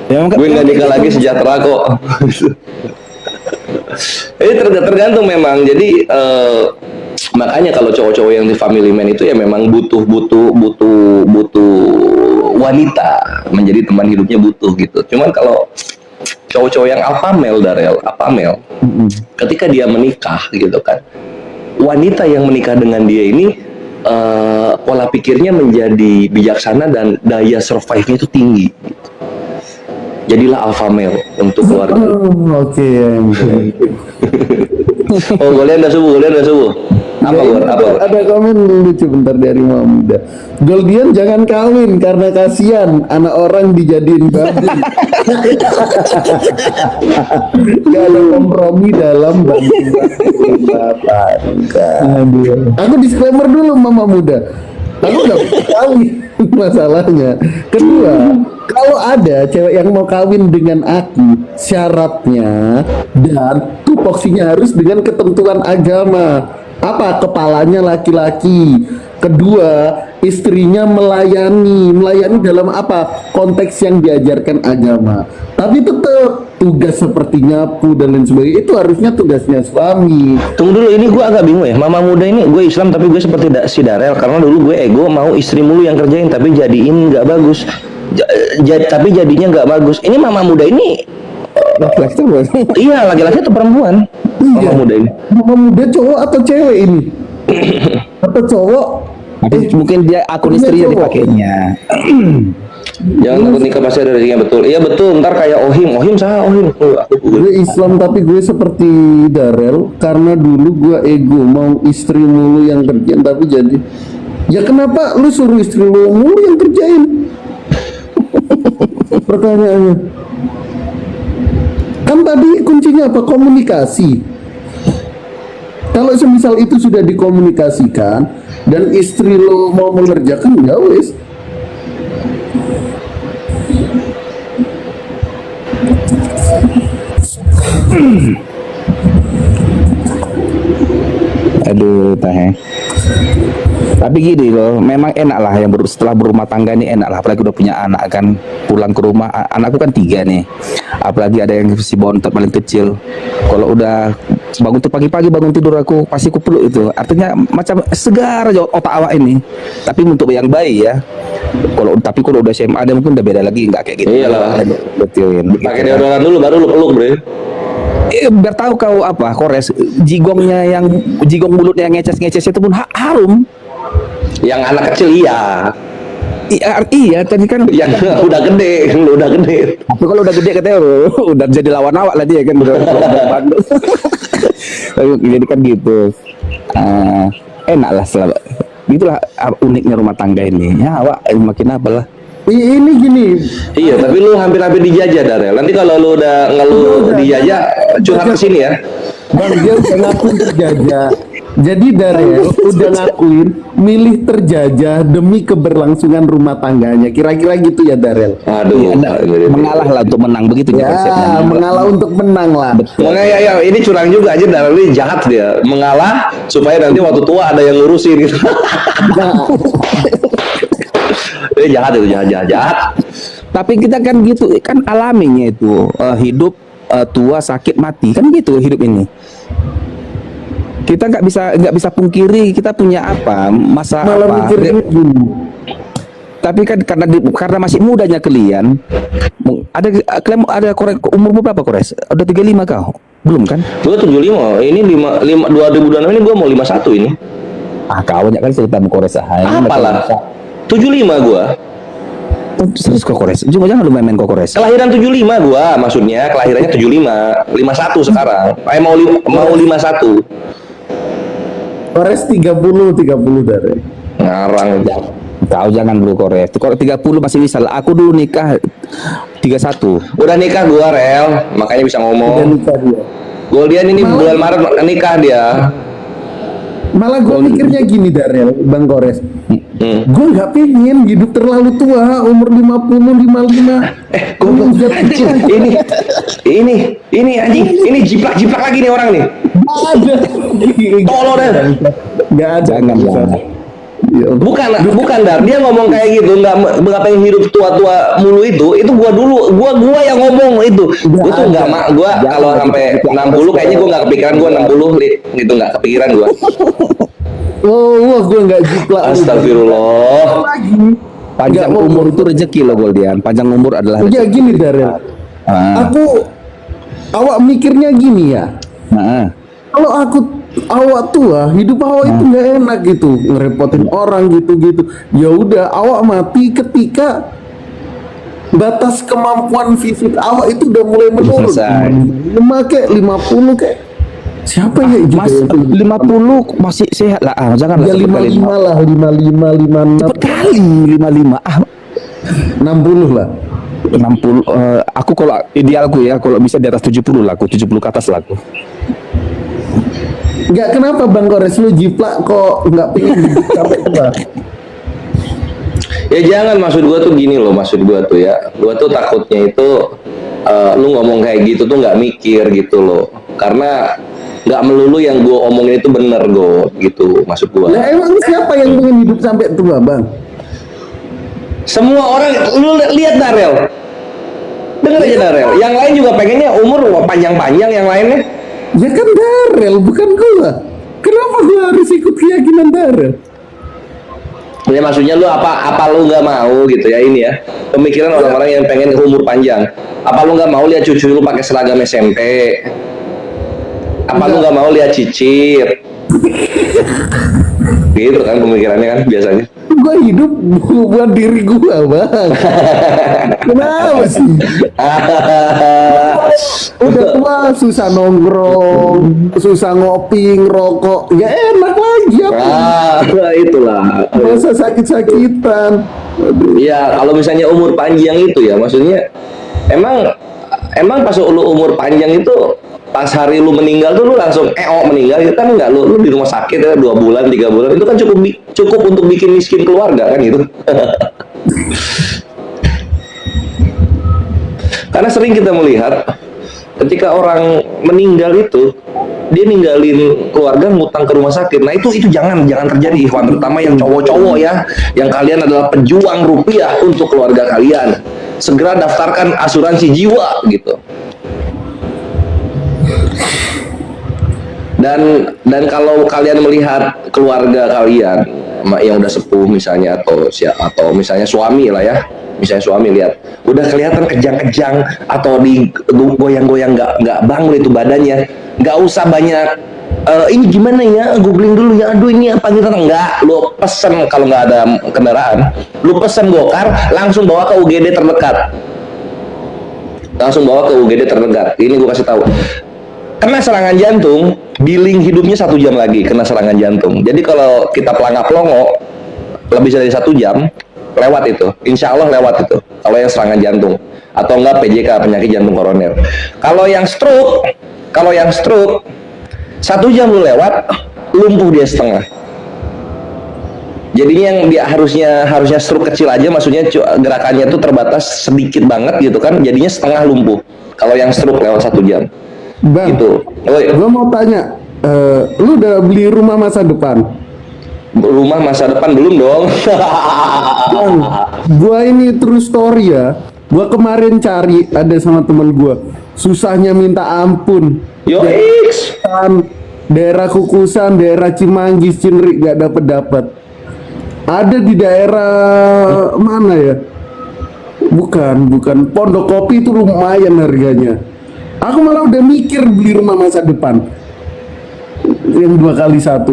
Ya, Gue nggak nikah lagi sejahtera kok. Ini tergantung memang. Jadi makanya kalau cowok-cowok yang di family man itu ya memang butuh wanita menjadi teman hidupnya, butuh gitu. Cuman kalau cowok-cowok yang alpha male, Darel, alpha male, ketika dia menikah gitu kan, wanita yang menikah dengan dia ini pola pikirnya menjadi bijaksana dan daya survive-nya itu tinggi. Jadilah alpha male untuk keluarga. Oke. Oh, Golian udah subuh. Apa Ya, Gor? Apa Gor? ada komen lucu bentar dari Mama Muda. Goldian jangan kawin karena kasihan anak orang dijadiin babi. Gak ada kompromi dalam bapak. Aku disclaimer dulu Mama Muda. Aku gak bisa kawin masalahnya. Kedua, kalau ada cewek yang mau kawin dengan aku, syaratnya dan tupoksinya harus dengan ketentuan agama. Apa? Kepalanya laki-laki. Kedua, istrinya melayani dalam apa? Konteks yang diajarkan agama. Tapi tetap tugas seperti nyapu dan lain sebagainya itu harusnya tugasnya suami. Tunggu dulu, ini gue agak bingung ya. Mama Muda ini gue Islam tapi gue seperti si Darel, karena dulu gue ego mau istri mulu yang kerjain tapi jadiin nggak bagus. Tapi jadinya nggak bagus. Ini Mama Muda ini Laki-laki tuh iya, laki-laki atau perempuan? Iya. Mama Muda ini. Mama Muda cowok atau cewek ini? Atau cowok? mungkin dia akun Iya, istrinya cowok. dipakainya. Jangan takut nikah pasti ada rezekinya, betul. Iya betul. Ntar kayak Ohim sah Ohim. Gue Islam tapi gue seperti Darel karena dulu gue ego mau istri mulu yang kerjain tapi jadi ya kenapa lu suruh istri lu mulu yang kerjain? Pertanyaannya kan tadi kuncinya apa? Komunikasi. Kalau semisal itu sudah dikomunikasikan dan istri lo mau mengerjakan ya wes. Aduh, teh. Tapi gini loh, memang enak lah yang setelah berumah tangga ini enak lah, apalagi udah punya anak kan, pulang ke rumah, anakku kan 3 nih, apalagi ada yang si bontot paling kecil, kalau udah bangun tuh pagi-pagi bangun tidur aku pasti ku peluk itu, artinya macam segar aja otak awak ini, tapi untuk yang bayi ya, tapi kalau udah SMA ada mungkin udah beda lagi, nggak kayak gitu. Iyalah. Betulin. Pakai deodoran dulu baru lu peluk, Bre. Biar tahu kau apa Kores, jigong mulutnya yang ngeces itu pun harum. Yang anak kecil iya. Iya, tadi kan. Yang udah gede. Tapi kalau udah gede katanya udah jadi lawan awak lah dia kan udah bandel. Jadi kan gitu. Enak lah selama. Itulah uniknya rumah tangga ini. Ya awak makin apa lah. Ini gini, Iya, tapi lu hampir-hampir dijajah, Darel. Nanti kalau lu udah ngeluh dijajah, curhat ke sini ya. Bang dia udah ngaku terjajah. Jadi Darel udah ngakuin milih terjajah demi keberlangsungan rumah tangganya. Kira-kira gitu ya Darel. Aduh, Mengalah lah untuk menang, begitu ya konsepnya. Ya, mengalah untuk menang lah. makanya ya ini curang juga aja, Darel ini jahat dia, mengalah supaya nanti waktu tua ada yang ngurusin gitu. Ini jahat itu, jahat. Tapi kita kan gitu, kan alaminya itu hidup, tua, sakit, mati, kan gitu hidup ini. Kita nggak bisa pungkiri kita punya apa masa Malah apa. mikirnya gini. Tapi kan karena masih mudanya kalian, kalian ada umur berapa Kores? Udah 35 kau? Belum kan? Gua 75, ini 2026 ini gua mau 51 ini. Ah, kau banyak kali cerita sama Kores. Apalah. 75 gua. Serius kok Kores? Jangan lu main-main kok Kores. Kelahiran 75 gua, maksudnya kelahirannya 75, 51 sekarang. Mau 51. Kores 30 Darel. Ngarang. Kau jangan dulu Kores. Kalau 30 masih bisa lah. Aku dulu nikah 31. Udah nikah gua, Rel, makanya bisa Udah ngomong. nikah dia. Goldian ini bulan Maret nikah dia. Malah gue mikirnya gini Darel, Bang Kores. Gue nggak pengen hidup terlalu tua, umur 50, 55. Ini anjing, ini jiplak lagi nih orang nih. Ada. Tolol deh. Nggak ada. Jangan. Bukan Dar, dia ngomong kayak gitu, nggak pengen hidup tua mulu itu gua yang ngomong itu. Gua tuh gua kalau sampai 60 kayaknya gua nggak kepikiran, gua 60 gitu, nggak kepikiran gua. Oh, gue nggak jiplak. Astagfirullah. Lagi. Panjang Nggak mau- umur itu rezeki loh Goldian. Panjang umur adalah Ya rezeki. gini Darel. Awak mikirnya gini ya. Nah, Kalau awak tua, hidup awak itu nggak enak gitu, ngerepotin orang gitu. Ya udah, awak mati ketika batas kemampuan fisik awak itu udah mulai menurun. Selesai. 5 kayak 50 kayak siapa ya juga Mas, itu? 50 masih sehat lah. Janganlah Ya cepet kali. 55 lah, 55, 56, Cepet kali 55. 60 lah. 60. Aku kalau idealku ya, kalau bisa di atas 70 lah. Aku 70 ke atas lah aku. Enggak, kenapa Bang Kores lu jiplak kok nggak pengen hidup sampai tua? Ya jangan, maksud gua tuh gini loh, maksud gua tuh ya, gua tuh takutnya itu lu ngomong kayak gitu tuh nggak mikir gitu loh, karena nggak melulu yang gua omongin itu bener gitu, maksud gua. Lah emang siapa yang pengen hidup sampai tua Bang? Semua orang, lu lihat Darel, denger aja Darel, yang lain juga pengennya umur panjang-panjang yang lainnya. Ya kan Darel, bukan gua. Kenapa gua harus ikut keyakinan Darel? Ya maksudnya lu apa lu nggak mau gitu ya, ini ya pemikiran orang-orang yang pengen umur panjang. Apa lu nggak mau lihat cucu lu pakai seragam SMP? Apa lu nggak mau lihat cicit? Gitu kan pemikirannya kan biasanya. Gua hidup buat diri gua Bang. Kenapa sih? Udah tua susah nongkrong, susah ngopi, ngerokok. Ya enak lagi apa? Itulah. Masa sakit-sakitan. Aduh. Ya kalau misalnya umur panjang itu ya, maksudnya emang pas lu umur panjang itu pas hari lu meninggal tuh lu langsung meninggal itu kan enggak, lu di rumah sakit ya 2 bulan 3 bulan itu kan cukup untuk bikin miskin keluarga kan gitu. Karena sering kita melihat ketika orang meninggal itu dia ninggalin keluarga ngutang ke rumah sakit. Nah itu jangan terjadi, ikhwan, terutama yang cowok-cowok ya, yang kalian adalah pejuang rupiah untuk keluarga kalian. Segera daftarkan asuransi jiwa gitu. Dan kalau kalian melihat keluarga kalian yang udah sepuh misalnya atau misalnya suami lah ya, misalnya suami lihat udah kelihatan kejang-kejang atau digoyang-goyang nggak bangun itu badannya, nggak usah banyak ini gimana ya, googling dulu ya, aduh ini apa gitu, enggak, lu pesen kalau nggak ada kendaraan, lu pesen gokar, langsung bawa ke UGD terdekat, ini gue kasih tahu. Kena serangan jantung, billing hidupnya 1 jam lagi kena serangan jantung. Jadi kalau kita pelangap-pelongo lebih dari 1 jam lewat itu, insya Allah lewat itu. Kalau yang serangan jantung atau enggak PJK, penyakit jantung koroner. Kalau yang stroke 1 jam lu lewat, lumpuh dia setengah. Jadinya yang dia harusnya stroke kecil aja, maksudnya gerakannya tuh terbatas sedikit banget gitu kan, jadinya setengah lumpuh. Kalau yang stroke lewat 1 jam. Bang, Gitu. gue mau tanya, lu udah beli rumah masa depan? Rumah masa depan belum dong. Bang, gua ini true story ya. Gua kemarin cari ada sama temen gua. Susahnya minta ampun. Yo X. Daerah Kukusan, daerah Cimanggis, Cinri gak dapet. Ada di daerah mana ya? Bukan Pondok Kopi itu lumayan harganya. Aku malah udah mikir beli rumah masa depan yang 2x1.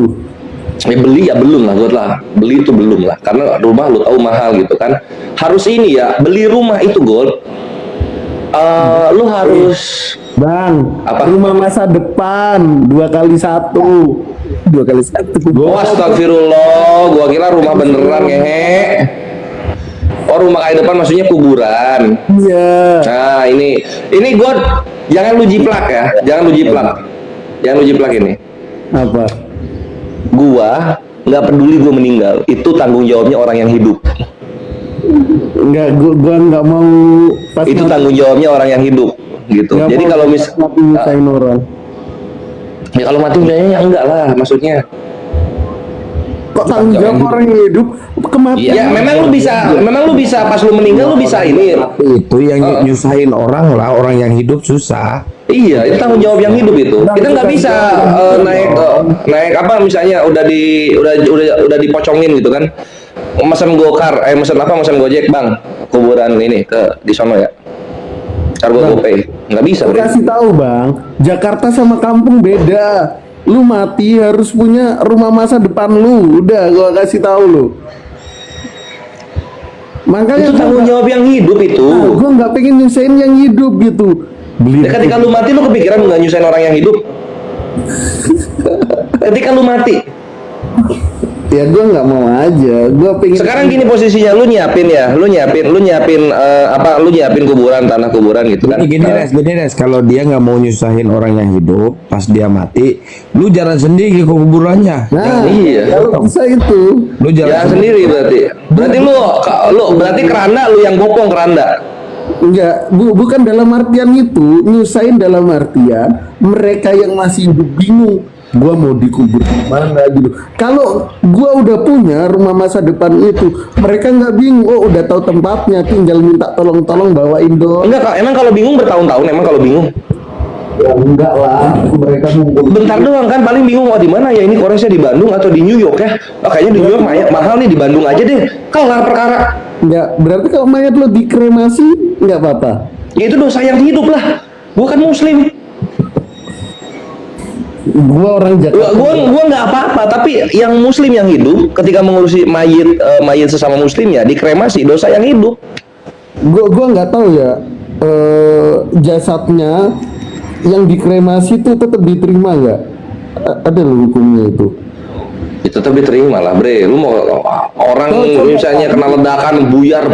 Beli ya belum lah, buat lah. Beli itu belum lah, karena rumah lu tahu mahal gitu kan. Harus ini ya, beli rumah itu Gold. Lu harus Bang, Apa? rumah masa depan 2x1. 2x1. Oh, astagfirullah, gua kira rumah beneran ngehe. Oh, rumah kayak depan maksudnya kuburan. Iya. Nah, ini gua jangan lu jiplak ya, jangan lu jiplak ini. Apa? Gua nggak peduli gua meninggal, itu tanggung jawabnya orang yang hidup. Enggak, gua nggak mau pas Itu tanggung jawabnya orang yang hidup gitu. nggak Jadi mau kalau mati nyusahin orang. ya kalau mati misalnya ya enggak lah, maksudnya. Kok tanggung jawab orang yang hidup kematian? Ya memang lu bisa pas lu meninggal lu bisa ini. Itu yang nyusahin orang lah, orang yang hidup susah. Iya, itu tanggung jawab yang hidup itu. Kita nggak bisa naik apa misalnya udah dipocongin gitu kan. Mesen Gokar, mesen Gojek bang, kuburan ini di sono ya. Kargo GoPay, nggak bisa. Gua Bre. kasih tahu bang, Jakarta sama kampung beda. Lu mati harus punya rumah masa depan lu. Udah, gua kasih tahu lu. Makanya Itu tanggung jawab yang hidup itu. gua nggak pengen nyusahin yang hidup gitu. Beli Ya, ketika lu mati lu kepikiran nggak nyusahin orang yang hidup. Ketika lu mati. ya gua nggak mau aja. Gua pengen. Sekarang gini posisinya lu nyiapin kuburan, tanah kuburan gitu kan. Gini Res, kalau dia nggak mau nyusahin orang yang hidup, pas dia mati, lu jalan sendiri ke kuburannya. Nah, Iya. kalau bisa itu. Lu Jalan sendiri berarti. Berarti lu berarti keranda lu yang bopong keranda. Enggak, bukan dalam artian itu, nyusahin dalam artian mereka yang masih hidup bingung, gua mau dikubur di mana gitu. Kalau gua udah punya rumah masa depan itu, mereka nggak bingung, oh udah tahu tempatnya, tinggal minta tolong bawain doang. Enggak, Kak. Emang kalau bingung bertahun-tahun emang kalau bingung. Ya, enggak lah, mereka ngumpul. Bentar doang kan paling bingung di mana ya ini Koresnya di Bandung atau di New York ya. Oh, kayaknya di New York mahal nih, di Bandung aja deh. Kelar perkara. Enggak, berarti kalau mayat lo dikremasi nggak apa-apa. Ya itu dosa yang hidup lah. Gua kan muslim. Gua orang Jakarta. Gua nggak apa-apa, tapi yang muslim yang hidup ketika mengurusi mayit sesama muslim ya dikremasi, dosa yang hidup. Gua nggak tahu ya, jasadnya yang dikremasi itu tetap diterima nggak? Ada loh hukumnya itu. Itu tetap diterima lah, bre. Lu mau orang misalnya kena ledakan buyar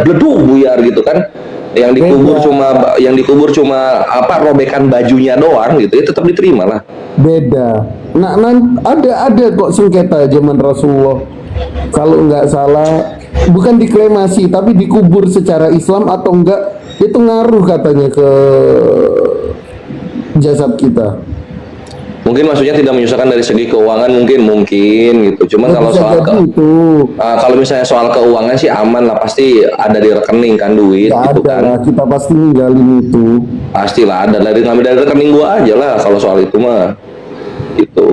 gitu kan, yang dikubur cuma apa robekan bajunya doang gitu, itu tetap diterima lah. Beda. Nah, ada kok sengketa zaman Rasulullah. Kalau nggak salah, bukan dikremasi tapi dikubur secara Islam atau enggak, itu ngaruh katanya ke jasad kita. Mungkin maksudnya tidak menyusahkan dari segi keuangan mungkin gitu. Cuman kalau Bisa soal jadi itu. kalau misalnya soal keuangan sih aman lah, pasti ada di rekening kan duit Nggak gitu ada kan. lah, kita pasti ninggalin itu. Pastilah ada, ngambil dari rekening gua aja lah kalau soal itu mah. Gitu.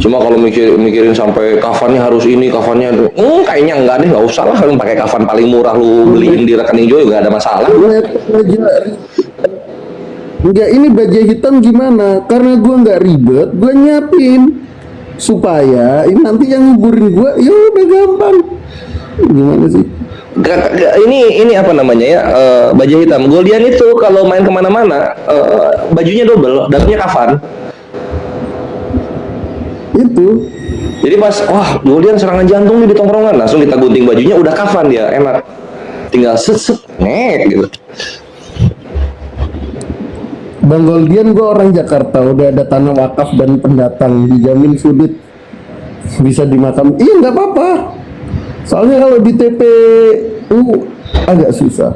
Cuma kalau mikirin sampai kafannya harus ini, kafannya itu, kayaknya enggak deh, nggak usah lah. Lu pakai kafan paling murah lu beliin di rekening juga ada masalah. Enggak, ini baja hitam gimana? Karena gua nggak ribet, gua nyiapin supaya ini nanti yang nguburin gua, ya udah gampang. Gimana sih? Ini apa namanya ya, baja hitam. Goldian itu kalau main kemana-mana bajunya double, dalamnya kafan. Itu. Jadi pas wah Goldian serangan jantung nih di tongkrongan, langsung kita gunting bajunya, udah kafan dia, enak. Tinggal set nek gitu. Bang Goldian, gue orang Jakarta, udah ada tanah wakaf dan pendatang, dijamin sulit bisa dimakam. Iya nggak apa-apa. Soalnya kalau di TPU agak susah.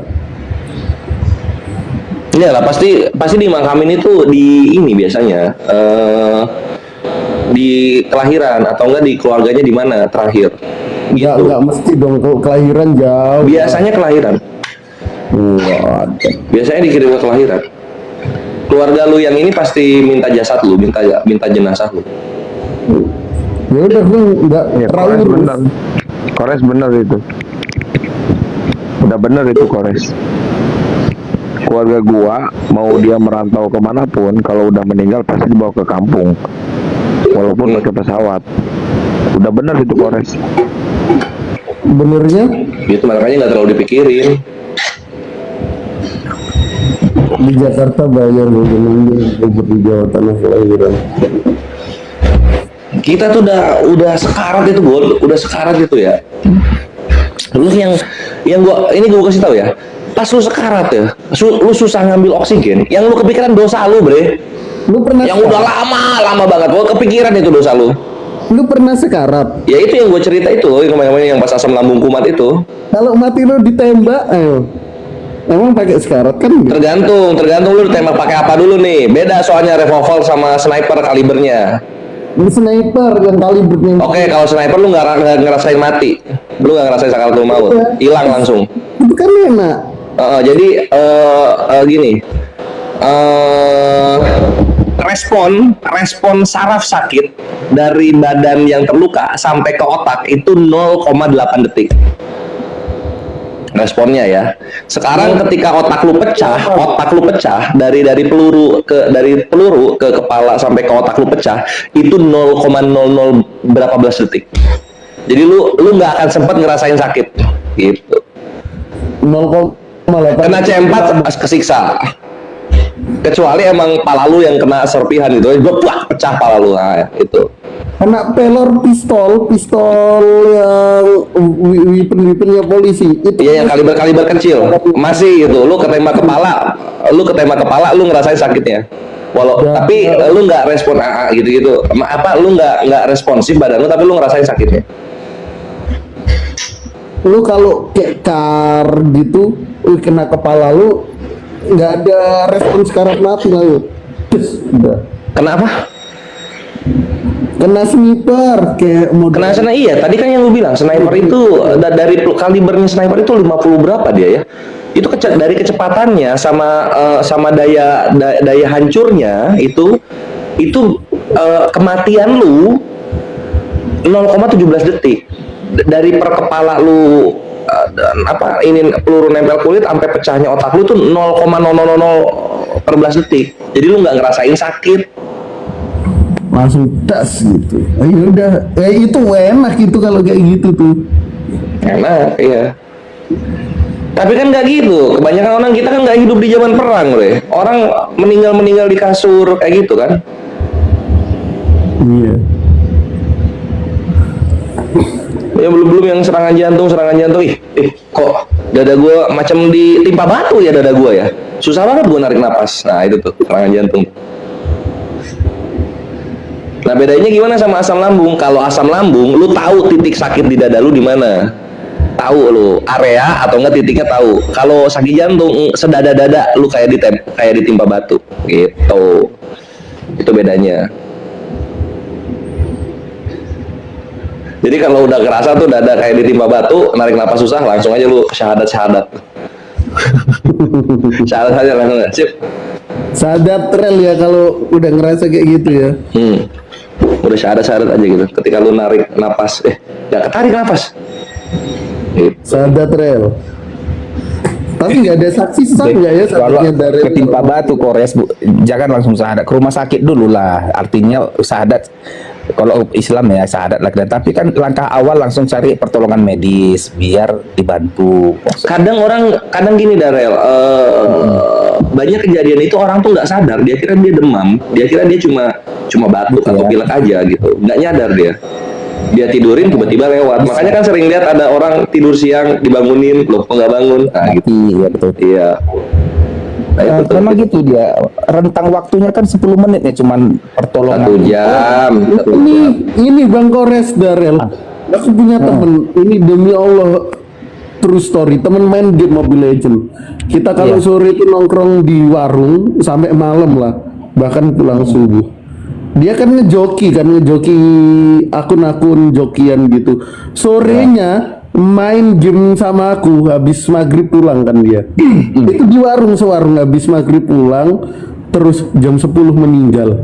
Iya lah, pasti dimakamin itu di ini biasanya di kelahiran atau enggak di keluarganya di mana terakhir. Gitu. Nggak mesti dong, kalau kelahiran jauh. Biasanya kelahiran. Waduh. Biasanya dikirim ke kelahiran. Keluarga lu yang ini pasti minta jasad lu, minta jenazah lu. Ya udah, gue nggak Ya, terlalu Kores urus. bener. Kores bener itu. Udah bener itu Kores. Keluarga gua mau dia merantau kemanapun, kalau udah meninggal pasti dibawa ke kampung, walaupun pakai pesawat. Udah bener itu Kores. Benernya Gitu, makanya nggak terlalu dipikirin. di Jakarta bayar gue di Jawa tanah kelahiran. Kita tuh udah sekarat itu, Bol. Udah sekarat itu ya. Lu yang gua kasih tahu ya. Pas lu sekarat ya, lu susah ngambil oksigen, yang lu kepikiran dosa lu, Bre. Lu pernah Yang udah lama banget, gua kepikiran itu dosa lu. Lu pernah sekarat? Ya itu yang gue cerita itu loh, yang kemarin yang pas asam lambung kumat itu. Kalau mati lu ditembak, ayo. Emang pakai sekarat kan? Enggak? Tergantung lu ditembak pakai apa dulu nih. Beda soalnya revolver sama sniper kalibernya. Ini sniper yang kalibernya. Oke, kalau sniper lu nggak ngerasain mati, lu nggak ngerasain sakaratul maut, hilang langsung. Itu kan enak. Jadi gini, respon saraf sakit dari badan yang terluka sampai ke otak itu 0,8 detik. Responnya ya. Sekarang ketika otak lu pecah dari peluru ke kepala sampai ke otak lu pecah itu 0,00 berapa belas detik. Jadi lu nggak akan sempat ngerasain sakit gitu. 0,8. Kena C4 kesiksa. Kecuali emang pala lu yang kena serpihan gitu, plak pecah pala lu, nah, itu. Kena pelor pistol yang weapon-weaponnya polisi. Itu Iya, yang kaliber kecil. Masih itu, lu ketembak kepala, lu ngerasain sakitnya. Tapi lu nggak respon AA gitu-gitu. Lu nggak responsif badan lu, tapi lu ngerasain sakitnya. lu kalau kayak kar gitu, lu kena kepala lu nggak ada respon sekarat mati lah lu. Terus udah. Kenapa? Kena sniper kayak model. Kena sana iya. Tadi kan yang lu bilang sniper itu dari kalibernya sniper itu 50 berapa dia ya? Itu dari kecepatannya sama daya hancurnya itu kematian lu 0,17 detik. Dari per kepala lu peluru nempel kulit sampai pecahnya otak lu tuh 0,000 detik. Jadi lu nggak ngerasain sakit. Langsung das gitu. Ayo udah, itu enak gitu kalau kayak gitu tuh. Enak, iya. Tapi kan nggak gitu. Kebanyakan orang kita kan nggak hidup di zaman perang, Bre. Orang meninggal di kasur kayak gitu kan. Iya. Ya belum yang serangan jantung kok dada gue macam ditimpa batu ya dada gue ya, susah banget gue narik napas. Nah itu tuh serangan jantung. Nah bedanya gimana sama asam lambung? Kalau asam lambung lu tahu titik sakit di dada lu di mana, tahu lu area atau enggak titiknya tahu. Kalau sakit jantung sedada-dada lu kayak ditimpa batu gitu. Itu bedanya. Jadi kalau udah kerasa tuh dada kayak ditimpa batu, narik napas susah, langsung aja lu syahadat. Syahadat aja langsung. Sip. Syahadat rel ya kalau udah ngerasa kayak gitu ya. Udah syahadat aja gitu. Ketika lu narik napas, ya ketarik napas. Gitu. Syahadat rel. Tapi nggak ada saksi sah nggak ya Kalau satunya dari ketimpa batu Kores, jangan langsung syahadat, ke rumah sakit dulu lah. Artinya syahadat kalau Islam ya syahadat lah. Tapi kan langkah awal langsung cari pertolongan medis biar dibantu. Kadang gini Darel, banyak kejadian itu orang tuh nggak sadar, dia kira dia demam, dia kira dia cuma batuk atau pilek aja gitu, nggak nyadar dia tidurin tiba-tiba lewat. Makanya kan sering lihat ada orang tidur siang dibangunin, loh kok nggak bangun, nah gitu. Iya betul. Iya. Memang gitu dia. Rentang waktunya kan 10 menit ya, cuman pertolongan. 1 jam. Ini Bang Kores Darel. Aku punya temen, ini demi Allah true story, temen main game Mobile Legend. Kita kalau sore itu nongkrong di warung sampai malam lah, bahkan pulang subuh. Dia kan ngejoki akun-akun jokian gitu. Sorenya main game sama aku, habis maghrib pulang kan dia. Itu di warung sewarung, habis maghrib pulang, terus jam 10 meninggal.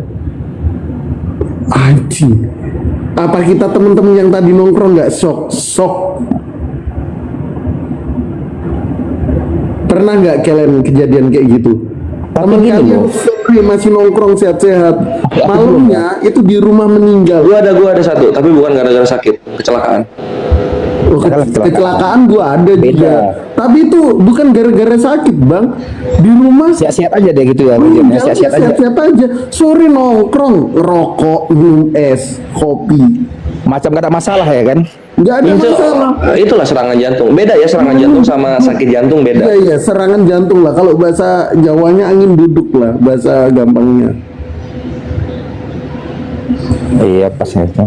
Anjing. Apa kita temen-temen yang tadi nongkrong nggak shock? Pernah nggak kalian kejadian kayak gitu? Temen kalian sore masih nongkrong sehat-sehat, malamnya itu di rumah meninggal. Gua ada satu, tapi bukan gara-gara sakit, kecelakaan. Oh, kecelakaan gua ada juga. Tapi itu bukan gara-gara sakit, Bang. Di rumah Siap-siap aja deh gitu ya. siap-siap aja. Sore nongkrong, rokok, minum es, kopi. Macam gak ada masalah ya kan? Nggak ada masalah. Itulah serangan jantung. Beda ya serangan jantung sama sakit jantung beda. Iya, serangan jantung lah. Kalau bahasa Jawanya angin duduk lah, bahasa gampangnya. Iya pas itu.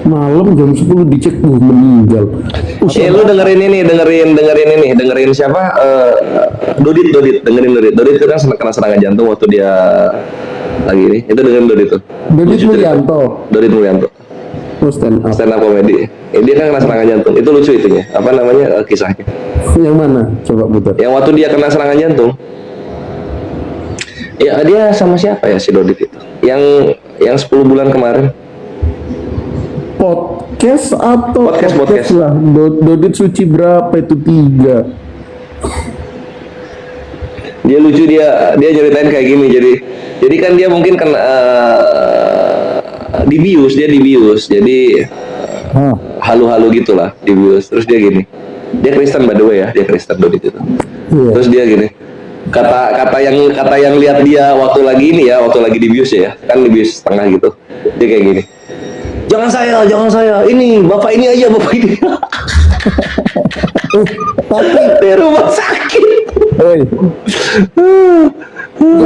Malam jam 10 dicek meninggal. Lu dengerin siapa? Dodit, dengerin Dodit. Dodit itu kan kena serangan jantung waktu dia lagi ini. Itu dengerin Dodit tuh. Dodit Mulyanto. Stand up comedy. Dia kan kena serangan jantung. Itu lucu itunya. Apa namanya kisahnya? Yang mana? Coba putar. Yang waktu dia kena serangan jantung. Ya dia sama siapa ya si Dodit itu? Yang 10 bulan kemarin. Podcast atau Podcast. lah. Dodit Suci berapa itu 3? Dia lucu, dia nyeritain kayak gini. Jadi kan dia mungkin kena dibius. Jadi halu-halu gitulah, dibius. Terus dia gini. Dia Kristen by the way ya, dia Kristen Dodit itu. Iya. Terus dia gini. Kata yang lihat dia waktu lagi dibius ya. Kan dibius setengah gitu. Dia kayak gini. Jangan saya. Ini, bapak ini aja, bapak ini. Tapi Di rumah sakit. Oi,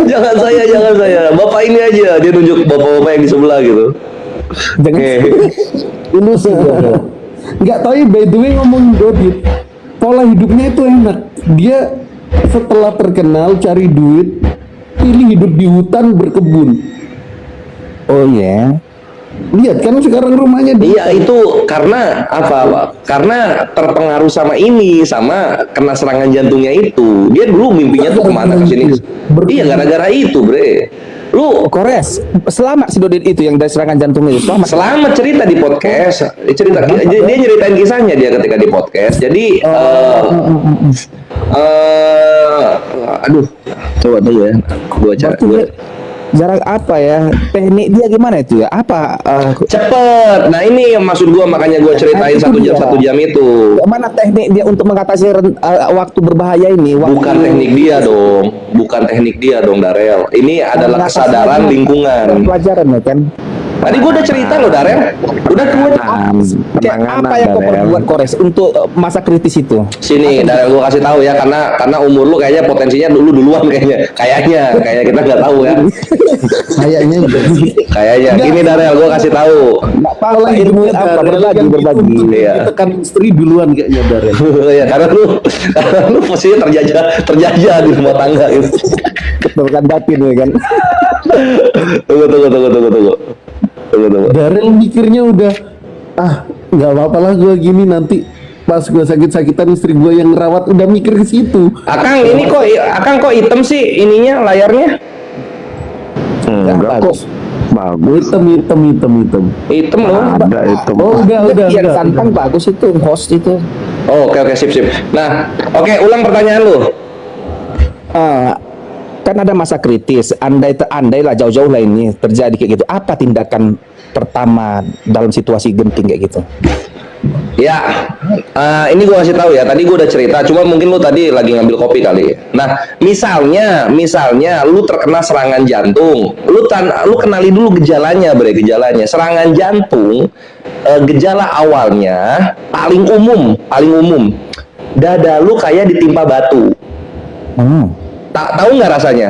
Jangan saya. Bapak ini aja. Dia nunjuk bapak-bapak yang di sebelah gitu. jangan ilusi dia. nggak tahu ya, by the way ngomongin Dodit, pola hidupnya itu enak. Dia setelah terkenal cari duit, pilih hidup di hutan berkebun. Oh iya. Lihat kan sekarang rumahnya di Iya itu karena apa? Karena terpengaruh sama kena serangan jantungnya itu. Dia dulu mimpinya tuh kemana ke sini. Iya gara-gara itu, Bre. Lu Kores, selamat si Dodit itu yang dari serangan jantung itu. selamat cerita di podcast. Dia nyeritain kisahnya dia ketika di podcast. Jadi aduh, coba dulu ya. Gua Jarak apa ya? Teknik dia gimana itu ya? Apa? cepet. Nah ini yang maksud gua, makanya gua ceritain Itu dia. 1 jam itu. Mana teknik dia untuk mengatasi waktu berbahaya ini? Bukan teknik dia dong, Darel. Ini adalah kesadaran lingkungan. Pelajaran ya kan? Tadi gua udah cerita loh, Darel. Udah gua Apa yang kau perbuat Kores untuk masa kritis itu? sini, Darel, gua kasih tahu ya, karena umur lu kayaknya potensinya duluan kayaknya kita nggak tahu ya. Kayaknya gini, Darel, gua kasih tahu. Nggak apa-apa, ilmu apa berbagi. Iya. tekan istri duluan kayaknya Darel. Ya karena lu posisinya terjajah di rumah tangga gitu. Bukan batin ya kan? Tunggu. Darel mikirnya udah nggak apa-apa lah gue gini, nanti pas gue sakit-sakitan istri gue yang ngerawat, udah mikir ke situ. Akang kok hitam sih ininya layarnya? Enggak kok. Bagus. Hitam. Hitam loh. Ada itu. Oh udah. Yang Santang bagus itu, host itu. Oh, oke, sip. Nah, oke, ulang pertanyaan lu. Kan ada masa kritis, andai lah jauh-jauh lah ini terjadi kayak gitu. Apa tindakan pertama dalam situasi genting kayak gitu? Ya, ini gua kasih tahu ya. Tadi gua udah cerita, cuma mungkin lu tadi lagi ngambil kopi kali. Nah, misalnya lu terkena serangan jantung, lu kenali dulu gejalanya, gejalanya. Serangan jantung, gejala awalnya paling umum. Dada lu kayak ditimpa batu. Tahu nggak rasanya?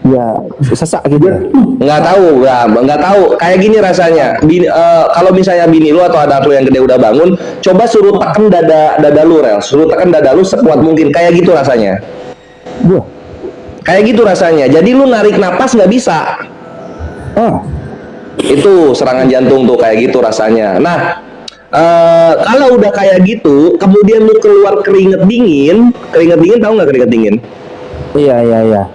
Ya, sesak gitu. Nggak tahu. Kayak gini rasanya. Kalau misalnya bini lu atau anak lu yang gede udah bangun, coba suruh tekan dada lu, Rel. Suruh tekan dada lu sekuat mungkin. Kayak gitu rasanya. Wah. Kayak gitu rasanya. Jadi lu narik napas nggak bisa. Oh. Itu serangan jantung tuh kayak gitu rasanya. Nah, kalau udah kayak gitu, kemudian lu keluar keringet dingin tahu nggak keringet dingin? Iya.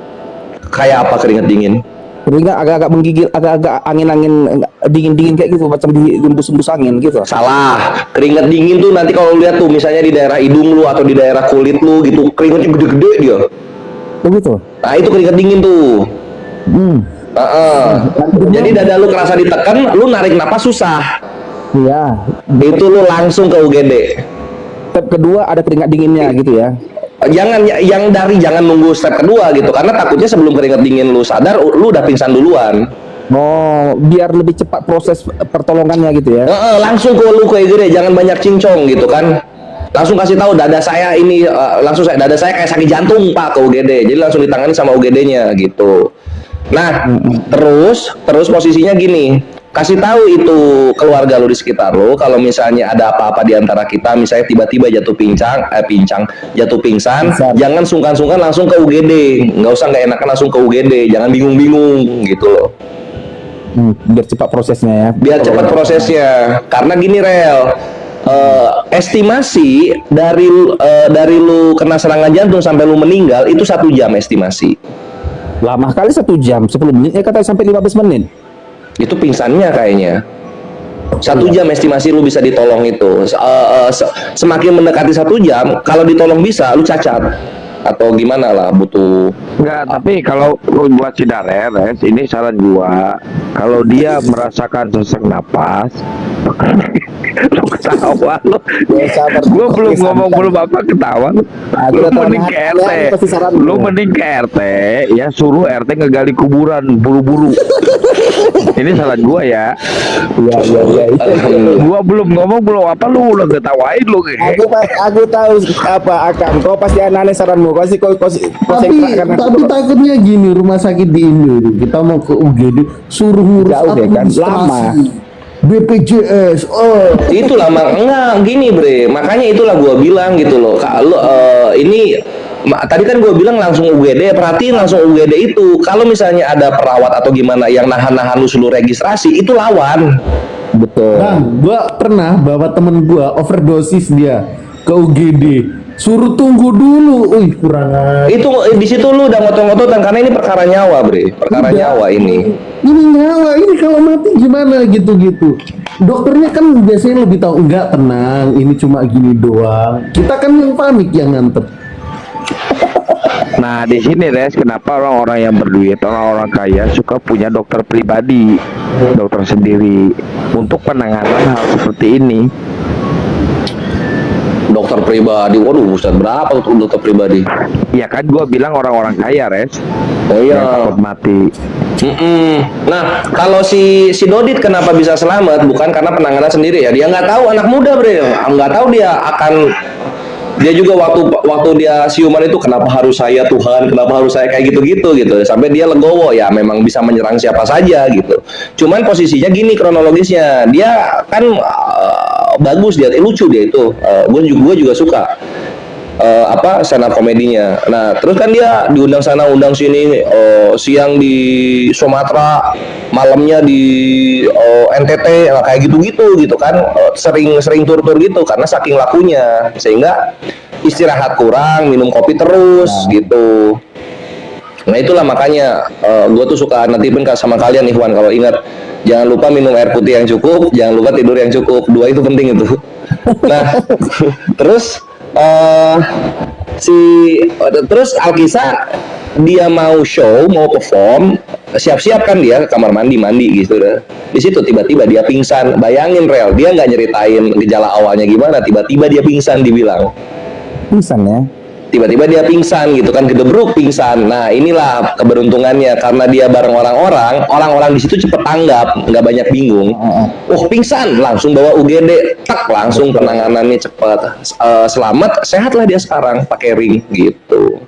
Kayak apa keringet dingin? Keringat agak-agak menggigil, agak-agak angin-angin dingin-dingin kayak gitu, macam dihembus-hembus angin gitu. Salah. Keringet dingin tuh nanti kalau lihat tuh misalnya di daerah hidung lu atau di daerah kulit lu gitu, keringetnya gede-gede dia. Begitu. Nah, itu keringet dingin tuh. Jadi dada lu kerasa ditekan, lu narik napas susah. Iya. Itu lu langsung ke UGD. Step kedua ada keringat dinginnya gitu ya. Jangan nunggu step kedua gitu, karena takutnya sebelum keringat dingin lu sadar, lu udah pingsan duluan. Oh, biar lebih cepat proses pertolongannya gitu ya. Langsung ke lu ke UGD, jangan banyak cincong gitu kan. Langsung kasih tahu dada saya ini, dada saya kayak sakit jantung Pak, ke UGD. Jadi langsung ditangani sama UGD-nya gitu. Nah, terus posisinya gini, kasih tahu itu keluarga lu di sekitar lu kalau misalnya ada apa-apa di antara kita, misalnya tiba-tiba jatuh pingsan, jangan sungkan-sungkan langsung ke UGD, nggak usah nggak enakan langsung ke UGD, jangan bingung-bingung gitu loh. Biar cepat prosesnya ya. Biar cepat prosesnya, karena gini Rel, estimasi dari lu kena serangan jantung sampai lu meninggal itu 1 jam estimasi. Lama kali 1 jam, 10 menit, katanya sampai 15 menit. Itu pingsannya kayaknya. 1 jam estimasi lu bisa ditolong itu. Semakin mendekati 1 jam, kalau ditolong bisa, lu cacat atau gimana lah, butuh. Enggak, tapi kalau buat si Dares, ini saran gua, kalau dia merasakan sesak napas, lu ketawa lu. Gua belum ngomong belum apa ketawa lu. Lu mending ke RT. Lu mending ke RT, ya suruh RT ngegali kuburan buru-buru. Ini saran gua ya. Iya. Gua belum ngomong belum apa lu udah ketawain lu kayak. Aku tahu apa akan. Kau pasti aneh saranmu. Tapi takutnya gini, rumah sakit di Indo kita mau ke UGD suruh ngurus jauh deh kan, administrasi. lama. BPJS, Itu lama enggak gini bre, makanya itulah gua bilang gitu loh. Kalau tadi kan gua bilang langsung UGD, perhatiin langsung UGD itu. Kalau misalnya ada perawat atau gimana yang nahan lu suruh registrasi, itu lawan. Betul. Dan gua pernah bawa temen gua overdosis dia ke UGD. Suruh tunggu dulu, kurang aja. Itu di situ lu udah ngotot-ngototan karena ini perkara nyawa, bre. Perkara nyawa ini. Ini nyawa, ini kalau mati gimana gitu-gitu. Dokternya kan biasanya lebih tahu, enggak, tenang, ini cuma gini doang. Kita kan yang panik yang nganter. Nah di sini Res, kenapa orang-orang yang berduit, orang-orang kaya suka punya dokter pribadi, dokter sendiri untuk penanganan hal seperti ini. Dokter pribadi, waduh, Ustaz, berapa tuh dokter pribadi? Ya kan gua bilang orang-orang kaya Res. Oh iya. Yang takut mati. Nah, kalau si Dodit kenapa bisa selamat? Bukan karena penanganan sendiri ya. Dia nggak tahu, anak muda bre, nggak tahu dia juga waktu dia siuman itu, kenapa harus saya Tuhan, kenapa harus saya kayak gitu sampai dia legowo, ya memang bisa menyerang siapa saja gitu. Cuman posisinya gini kronologisnya, dia kan bagus, dia lucu dia itu, gue juga suka stand up komedinya. Nah terus kan dia diundang sana undang sini, siang di Sumatera, malamnya di NTT, kayak gitu kan, sering tur-tur gitu karena saking lakunya, sehingga istirahat kurang, minum kopi terus gitu. Nah itulah makanya gue tuh suka nantipen sama kalian nih Wan, kalau ingat jangan lupa minum air putih yang cukup, jangan lupa tidur yang cukup, 2 itu penting itu. Nah terus terus Alkisa dia mau show, mau perform, siap-siap kan dia ke kamar mandi gitu dah. Di situ tiba-tiba dia pingsan. Bayangin Rel, dia nggak nyeritain gejala awalnya gimana, tiba-tiba dia pingsan, dibilang. Pingsan ya? tiba-tiba dia pingsan gitu kan, gedebruk pingsan. Nah inilah keberuntungannya, karena dia bareng orang-orang di situ cepet tanggap, nggak banyak bingung. Pingsan, langsung bawa UGD, tak langsung penanganannya cepat. Selamat, sehatlah dia sekarang pakai ring gitu.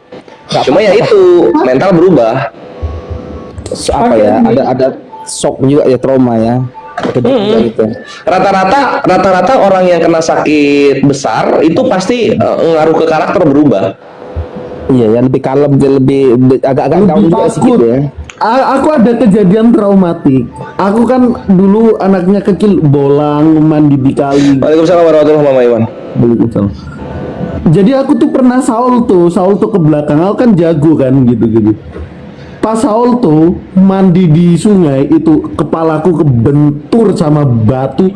Cuma ya itu mental berubah. Apa ya? Ada shock juga ya, trauma ya. Gitu. Rata-rata orang yang kena sakit besar itu pasti ngaruh ke karakter berubah. Iya, yang lebih kalem, lebih agak-agak down juga sedikit ya. Aku ada kejadian traumatik. Aku kan dulu anaknya kecil, bolang, mandi di kali. Waalaikumsalam warahmatullahi wabarakatuh. Waalaikumsalam. Jadi aku tuh pernah Saul tuh ke belakang. Aku kan jago kan gitu. Pas Saul tuh mandi di sungai itu, kepalaku kebentur sama batu,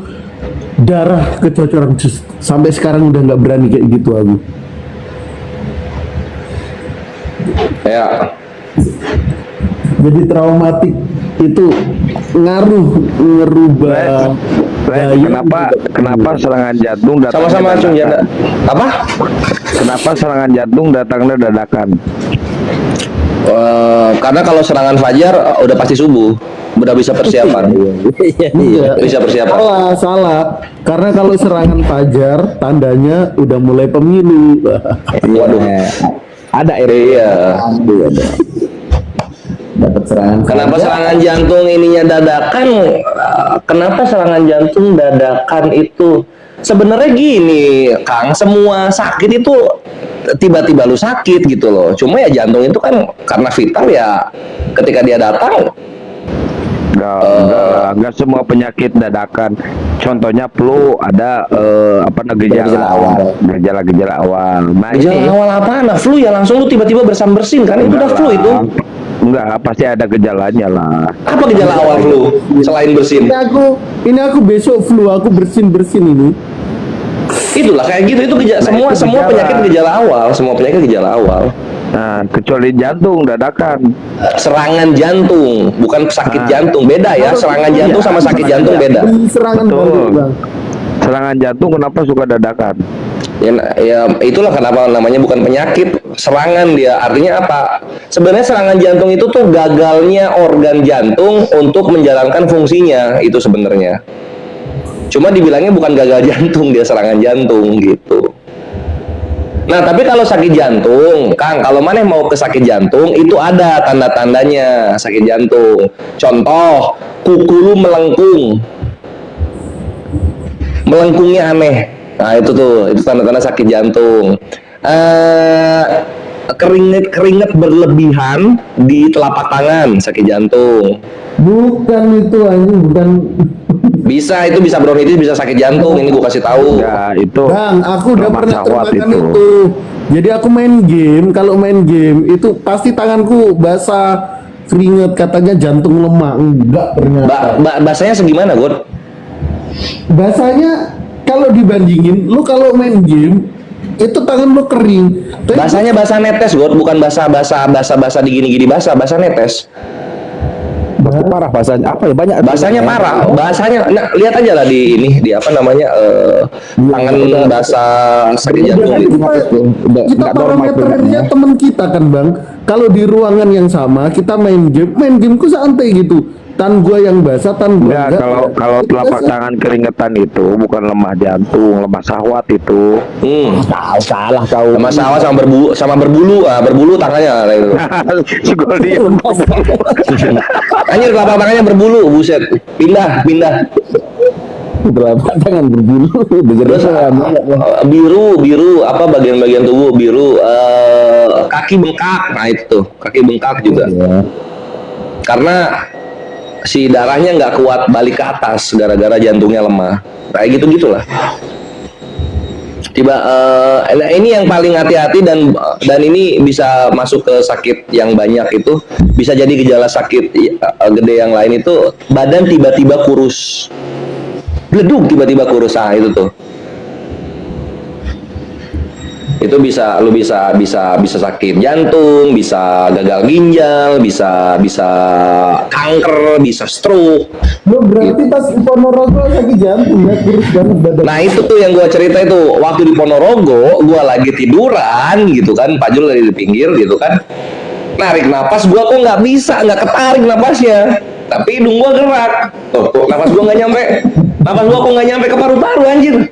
darah kecocoran. Sampai sekarang udah nggak berani kayak gitu aku. Ya. Jadi traumatik itu ngerubah gaya. Kenapa serangan jantung datang? Sama-sama langsung janda. Apa? Kenapa serangan jantung datangnya dadakan? Karena kalau serangan fajar udah pasti subuh, udah bisa persiapan. Iya. Bisa persiapan. Salah. Karena kalau serangan fajar tandanya udah mulai pemilu. Waduh. Ada Iya. Dapat serangan. Kenapa serangan jantung ininya dadakan? Kenapa serangan jantung dadakan itu? Sebenarnya gini, Kang, semua sakit itu tiba-tiba lu sakit gitu loh. Cuma ya jantung itu kan karena vital ya, ketika dia datang. Enggak semua penyakit dadakan. Contohnya flu ada gejala awal. Nah, Gejala awal apa? Nah, flu ya langsung lu tiba-tiba bersin-bersin kan? Itu udah flu itu. Enggak, pasti ada gejalanya lah. Apa gejala awal flu selain bersin? Ini aku besok flu, aku bersin ini. Itulah kayak gitu, itu semua penyakit gejala awal, semua penyakit gejala awal. Nah, kecuali jantung dadakan. Serangan jantung, bukan sakit jantung, beda ya. Serangan jantung sama sakit jantung beda. Serangan Betul. balik, Bang. Serangan jantung kenapa suka dadakan? Ya itulah kenapa namanya bukan penyakit, serangan dia. Artinya apa? Sebenarnya serangan jantung itu tuh gagalnya organ jantung untuk menjalankan fungsinya, itu sebenarnya. Cuma dibilangnya bukan gagal jantung, dia serangan jantung gitu. Nah, tapi kalau sakit jantung, Kang, kalau maneh mau ke sakit jantung, itu ada tanda-tandanya sakit jantung. Contoh, kuku lu melengkung. Melengkungnya aneh. Nah, itu tanda-tanda sakit jantung. Keringet berlebihan di telapak tangan, sakit jantung. Bukan itu anjing, bukan. Itu bisa bronkitis, bisa sakit jantung. Ini gua kasih tahu. Ya, itu. Bang, aku udah lemak pernah syahwat termakan itu. Jadi aku main game, kalau main game itu pasti tanganku basah, keringet, katanya jantung lemah. Enggak ternyata. Bahasanya segimana, God? Bahasanya kalau dibandingin, lu kalau main game itu tangan lu kering. Bahasanya bahasa netes, God, bukan bahasa di gini-gini bahasa netes. Parah bahasanya. Apa ya, banyak Bahasanya parah. Bahasanya lihat aja lah di apa namanya tangan bahasa sakit jantung itu. Kita parameternya teman kita kan, Bang. Kalau di ruangan yang sama kita main gameku santai gitu. Tan gua yang basah, tan gua Ya, enggak. kalau telapak tangan keringetan itu bukan lemah jantung, lemah syahwat itu. Salah kau. Sama sawah sama berbulu tangannya lah itu. Si Goldi. Anjir, telapak tangannya berbulu, buset. Pindah. Telapak tangan berbulu. Terus biru apa bagian-bagian tubuh biru, kaki bengkak. Nah itu tuh, kaki bengkak juga. Ya. Karena si darahnya nggak kuat balik ke atas gara-gara jantungnya lemah. Kayak gitu-gitulah. Nah ini yang paling hati-hati dan ini bisa masuk ke sakit yang banyak, itu bisa jadi gejala sakit gede yang lain itu badan tiba-tiba kurus, bleduk tiba-tiba kurus. Itu tuh Itu lu bisa sakit jantung, bisa gagal ginjal, bisa kanker, bisa stroke. Lo berarti pas di Ponorogo sakit jantung ya, kurus banget badan. Nah itu tuh yang gue cerita itu, waktu di Ponorogo gue lagi tiduran gitu kan, Pak Jul lagi di pinggir gitu kan, narik napas gue kok nggak bisa, nggak ketarik napasnya, tapi hidung gue gerak, tuh napas gue nggak nyampe, napas gue kok nggak nyampe ke paru-paru anjir,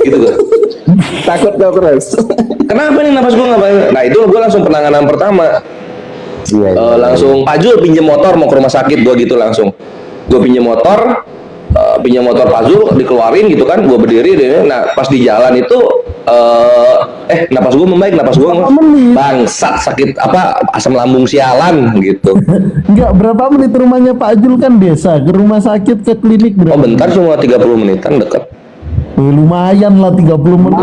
gitu gue. Takut gak Kores? Kenapa nih napas gue nggak? Nah itu gue langsung penanganan pertama. Iya, Langsung Pak Jul pinjem motor mau ke rumah sakit, gue gitu langsung. Gue pinjem motor Pak Jul dikeluarin gitu kan, gue berdiri deh. Nah pas di jalan itu napas gue membaik, napas gue bangsat sakit apa asam lambung sialan gitu. Enggak, berapa menit rumahnya Pak Jul kan desa, ke rumah sakit ke klinik Oh berapa? bentar, cuma 30 menitan dekat. Lumayan lah 30 menit.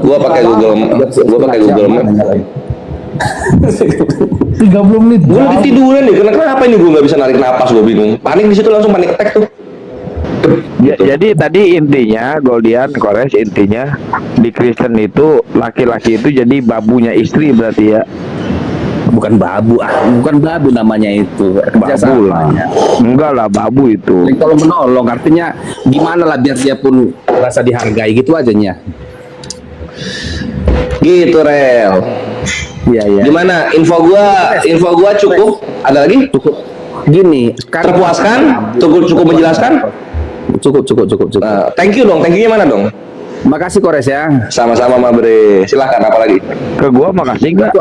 Gue pakai Google Map. 30 menit. Gue lagi tiduran nih, kenapa ini gue nggak bisa narik napas, gue bingung. Panik di situ, langsung panik attack tuh. Jadi tadi intinya Goldian Kores, intinya di Kristen itu laki-laki itu jadi babunya istri berarti ya. bukan babu namanya itu. Babu lah. Kerjasamanya. Enggak lah, babu itu. Jadi kalau menolong artinya gimana lah biar dia pun rasa dihargai gitu ajanya. Gitu Rel. Iya iya. Gimana? Info gua cukup? Ada lagi? Cukup. Gini, kan Terpuaskan? Cukup menjelaskan? Cukup. Thank you dong. Thank you-nya mana dong? Makasih Kores ya. Sama-sama Mabre. Silakan apa lagi? Ke gua makasih enggak?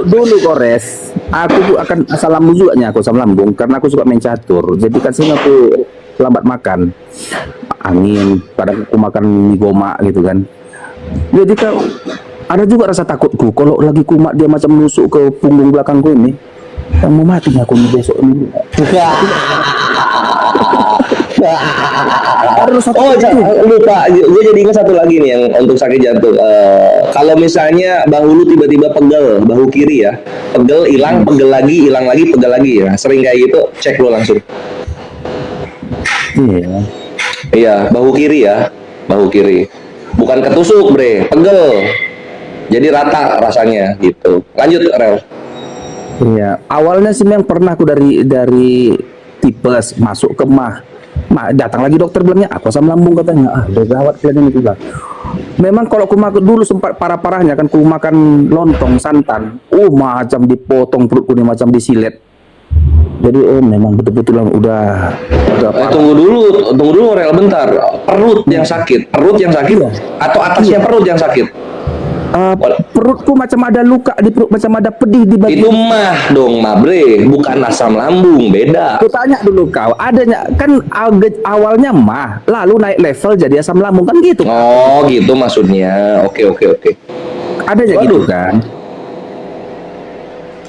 dulu Kores, aku akan asam lambung juga nih, aku asam lambung karena aku suka main catur. Jadi kan sering aku lambat makan. Angin, kadang aku makan mie goma gitu kan. Jadi kan ada juga rasa takutku kalau lagi kumat dia macam nusuk ke punggung belakangku ini. Yang mau mati nih aku nih besok ini. Lupa. Gue jadi ingat satu lagi nih yang untuk sakit jantung. Kalau misalnya bahu lu tiba-tiba pegel, bahu kiri ya, pegel hilang, pegel lagi, hilang lagi, pegel lagi ya. Sering kayak gitu, cek lu langsung. Iya. Iya, bahu kiri ya, bahu kiri. Bukan ketusuk, bre, pegel. Jadi rata rasanya gitu. Lanjut, Rel. Iya, awalnya sih yang pernah aku dari tipes masuk ke datang lagi dokter bilangnya aku asam lambung katanya. Udah gawat kalian ini juga. Memang kalau aku makan dulu sempat parah-parahnya kan aku makan lontong santan. Macam dipotong perutku nih macam disilet. Jadi memang betul-betul udah parah. Tunggu dulu Rel bentar. Perut yang sakit atau atasnya perut yang sakit? Perutku macam ada luka di perut, macam ada pedih di Itu bagian. mah dong, Mabre, bukan asam lambung, beda. Aku tanya dulu kau, adanya kan awalnya lalu naik level jadi asam lambung kan gitu. Oh, gitu maksudnya. Oke. Adanya gitu kan.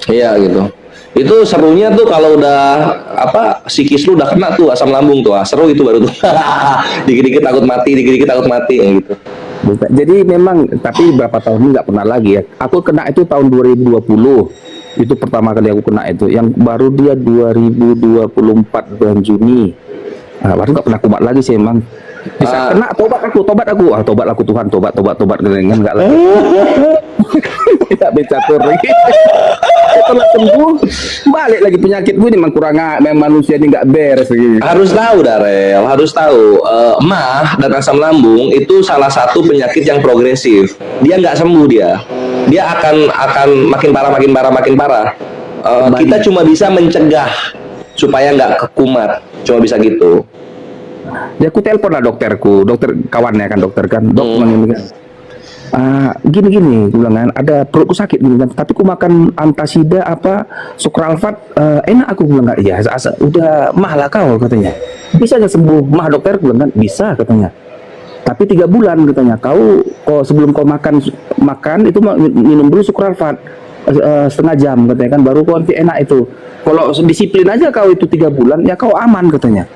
Iya gitu. Itu serunya tuh kalau udah psikis lu udah kena tuh asam lambung tuh. Seru itu baru tuh. Dikit-dikit takut mati kayak gitu. Jadi memang tapi berapa tahun ini nggak pernah lagi ya. Aku kena itu tahun 2020. Itu pertama kali aku kena itu. Yang baru dia 2024 bulan Juni. Baru nggak pernah kumat lagi sih emang. Bisa kena tobat aku. Tobat aku Tuhan, tobat dengan nggak lagi. Tidak becatur lagi. Setelah sembuh balik lagi penyakit gue memang memang manusia ini nggak beres lagi. Harus tahu Darel, mah dan asam lambung itu salah satu penyakit yang progresif. Dia nggak sembuh dia akan makin parah. Kita cuma bisa mencegah supaya nggak kekumat, cuma bisa gitu. Ya aku telepon lah dokter kawannya kan dokter kan bilang gini gue bilang kan ada perutku sakit gitu kan, tapi aku makan antasida sukralfat enak aku bilang nggak ya udah lah kau katanya bisa nggak sembuh dokter bilang kan bisa katanya, tapi 3 bulan katanya kau sebelum kau makan itu minum dulu sukralfat setengah jam katanya kan baru kau nanti enak itu, kalau disiplin aja kau itu 3 bulan ya kau aman katanya.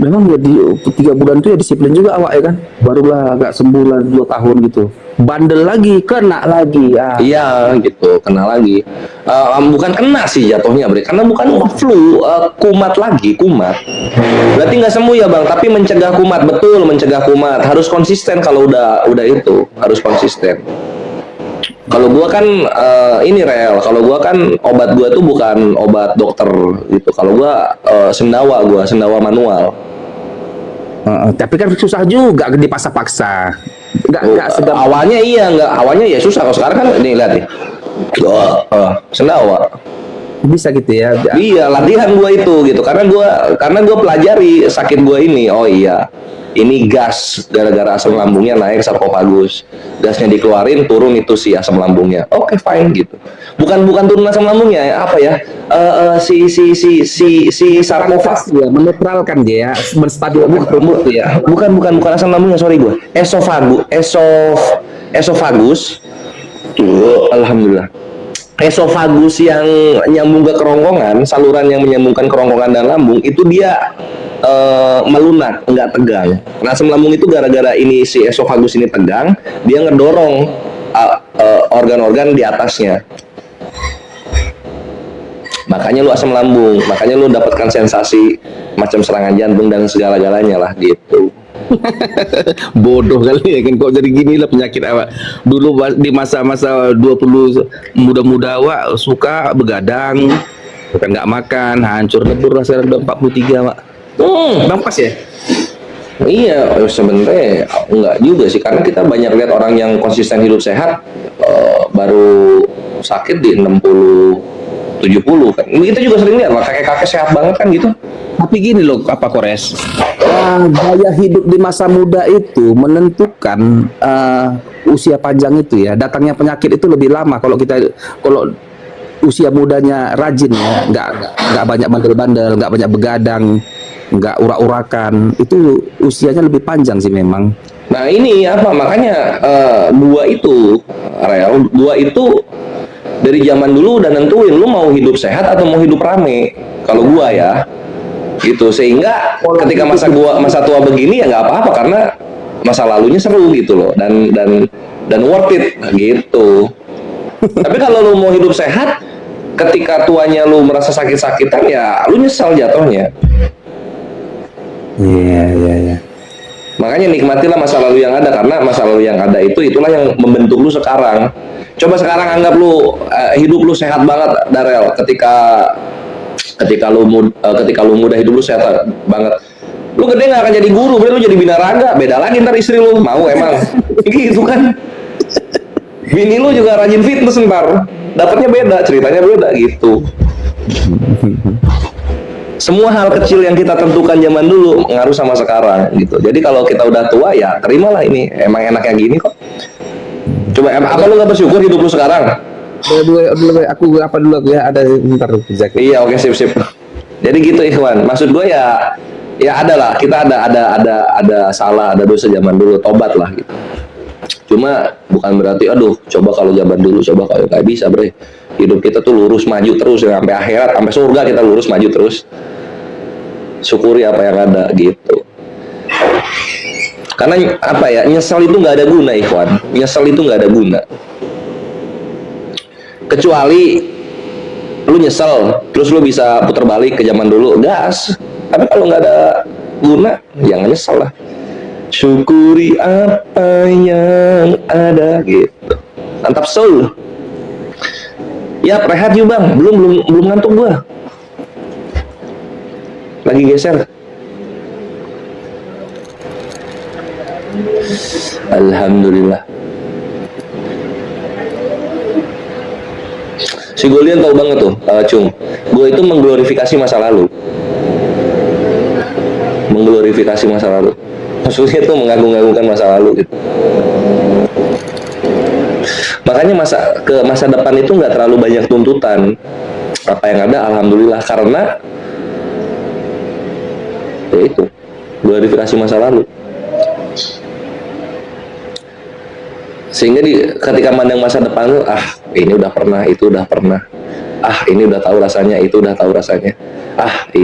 memang ya di 3 bulan itu ya disiplin juga awak ya kan, barulah agak sebulan 2 tahun gitu, bandel lagi, kena lagi. Iya gitu, kena lagi. Bukan kena sih jatuhnya, Bre, karena bukan flu, kumat lagi, kumat. Berarti nggak sembuh ya bang, tapi mencegah kumat, betul, mencegah kumat. Harus konsisten kalau udah itu, harus konsisten. Kalau gua kan ini rel, kalau gua kan obat gua tuh bukan obat dokter gitu. Kalau gua sendawa manual. Tapi kan susah juga dipaksa-paksa, nggak segampang. Awalnya ya susah. Kalau sekarang kan nih lihat nih. Sendawa. Bisa gitu ya. Iya, latihan gua itu gitu. Karena gua pelajari sakit gua ini. Oh iya. Ini gas gara-gara asam lambungnya naik sarkofagus. Gasnya dikeluarin, turun itu si asam lambungnya. Oke, fine gitu. Bukan turun asam lambungnya ya, apa ya? Si sarkofagus Ya, menetralkan dia ya, menstabilkan tubuh ya. bukan asam lambungnya, sorry gue. Esofagus. Tuh, alhamdulillah. Esofagus yang nyambung ke kerongkongan, saluran yang menyambungkan kerongkongan dan lambung itu dia melunak, nggak tegang. Nah, asam lambung itu gara-gara ini si esofagus ini tegang, dia ngedorong organ-organ di atasnya. Makanya lu asam lambung, makanya lu dapatkan sensasi macam serangan jantung dan segala-galanya lah gitu. Bodoh kali ya kan, kok jadi gini lah penyakit awak. Dulu di masa-masa 20 muda-muda awak suka begadang, bukan nggak makan, hancur lebur lah. Sekarang udah 43 mak. Bang pas ya? Iya, sebenarnya enggak juga sih, karena kita banyak lihat orang yang konsisten hidup sehat baru sakit di 60 70 kan. Kita juga sering lihat lah kakek-kakek sehat banget kan gitu. Tapi gini loh, apa Kores? Gaya hidup di masa muda itu menentukan usia panjang itu ya. Datangnya penyakit itu lebih lama kalau usia mudanya rajin ya, nggak banyak bandel-bandel, nggak banyak begadang, nggak urak-urakan, itu usianya lebih panjang sih memang. Nah ini apa makanya dua itu dari zaman dulu udah nentuin lu mau hidup sehat atau mau hidup rame. Kalau gua ya gitu, sehingga ketika masa tua begini ya nggak apa-apa karena masa lalunya seru gitu loh, dan worth it gitu. Tapi kalau lu mau hidup sehat, ketika tuanya lu merasa sakit-sakitan ya lu nyesal jatuhnya. Iya. Makanya nikmatilah masa lalu yang ada, karena masa lalu yang ada itulah yang membentuk lu sekarang. Coba sekarang anggap lu hidup lu sehat banget, Darel. Ketika lu muda hidup lu sehat banget. Lu gede nggak akan jadi guru, lu jadi binaraga. Beda lagi ntar istri lu mau emang gitu kan. Bini lu juga rajin fitness ntar, dapatnya beda, ceritanya beda gitu. Semua hal kecil yang kita tentukan zaman dulu ngaruh sama sekarang gitu. Jadi kalau kita udah tua ya terimalah ini emang enaknya gini kok. Coba apa lu nggak bersyukur hidup lu sekarang? Aku apa dulu ya, ada ntar Jack. Iya, oke, sip. Jadi gitu Ikhwan. Maksud gue ya ada lah, kita ada salah, ada dosa zaman dulu, tobat lah gitu. Cuma bukan berarti coba kalau zaman dulu, coba kalau nggak bisa, Bre. Hidup kita tuh lurus maju terus ya, sampai akhirat, sampai surga kita lurus maju terus. Syukuri apa yang ada gitu. Karena apa ya, nyesel itu nggak ada guna, Ikhwan. Nyesel itu nggak ada guna. Kecuali lu nyesel, terus lu bisa putar balik ke zaman dulu, gas. Tapi kalau nggak ada guna, jangan nyesel lah. Syukuri apa yang ada gitu. Mantap soul. Ya, rehat yuk bang. Belum ngantuk gua. Lagi geser. Alhamdulillah. Si Golian tahu banget tuh, Cung. Gue itu mengglorifikasi masa lalu. Mengglorifikasi masa lalu. Maksudnya tuh mengagung-agungkan masa lalu gitu. Makanya masa depan itu nggak terlalu banyak tuntutan. Apa yang ada, alhamdulillah, karena ya itu glorifikasi masa lalu. Sehingga ketika mandang masa depan lu, ini udah pernah, itu udah pernah. Ini udah tahu rasanya, itu udah tahu rasanya. Iya.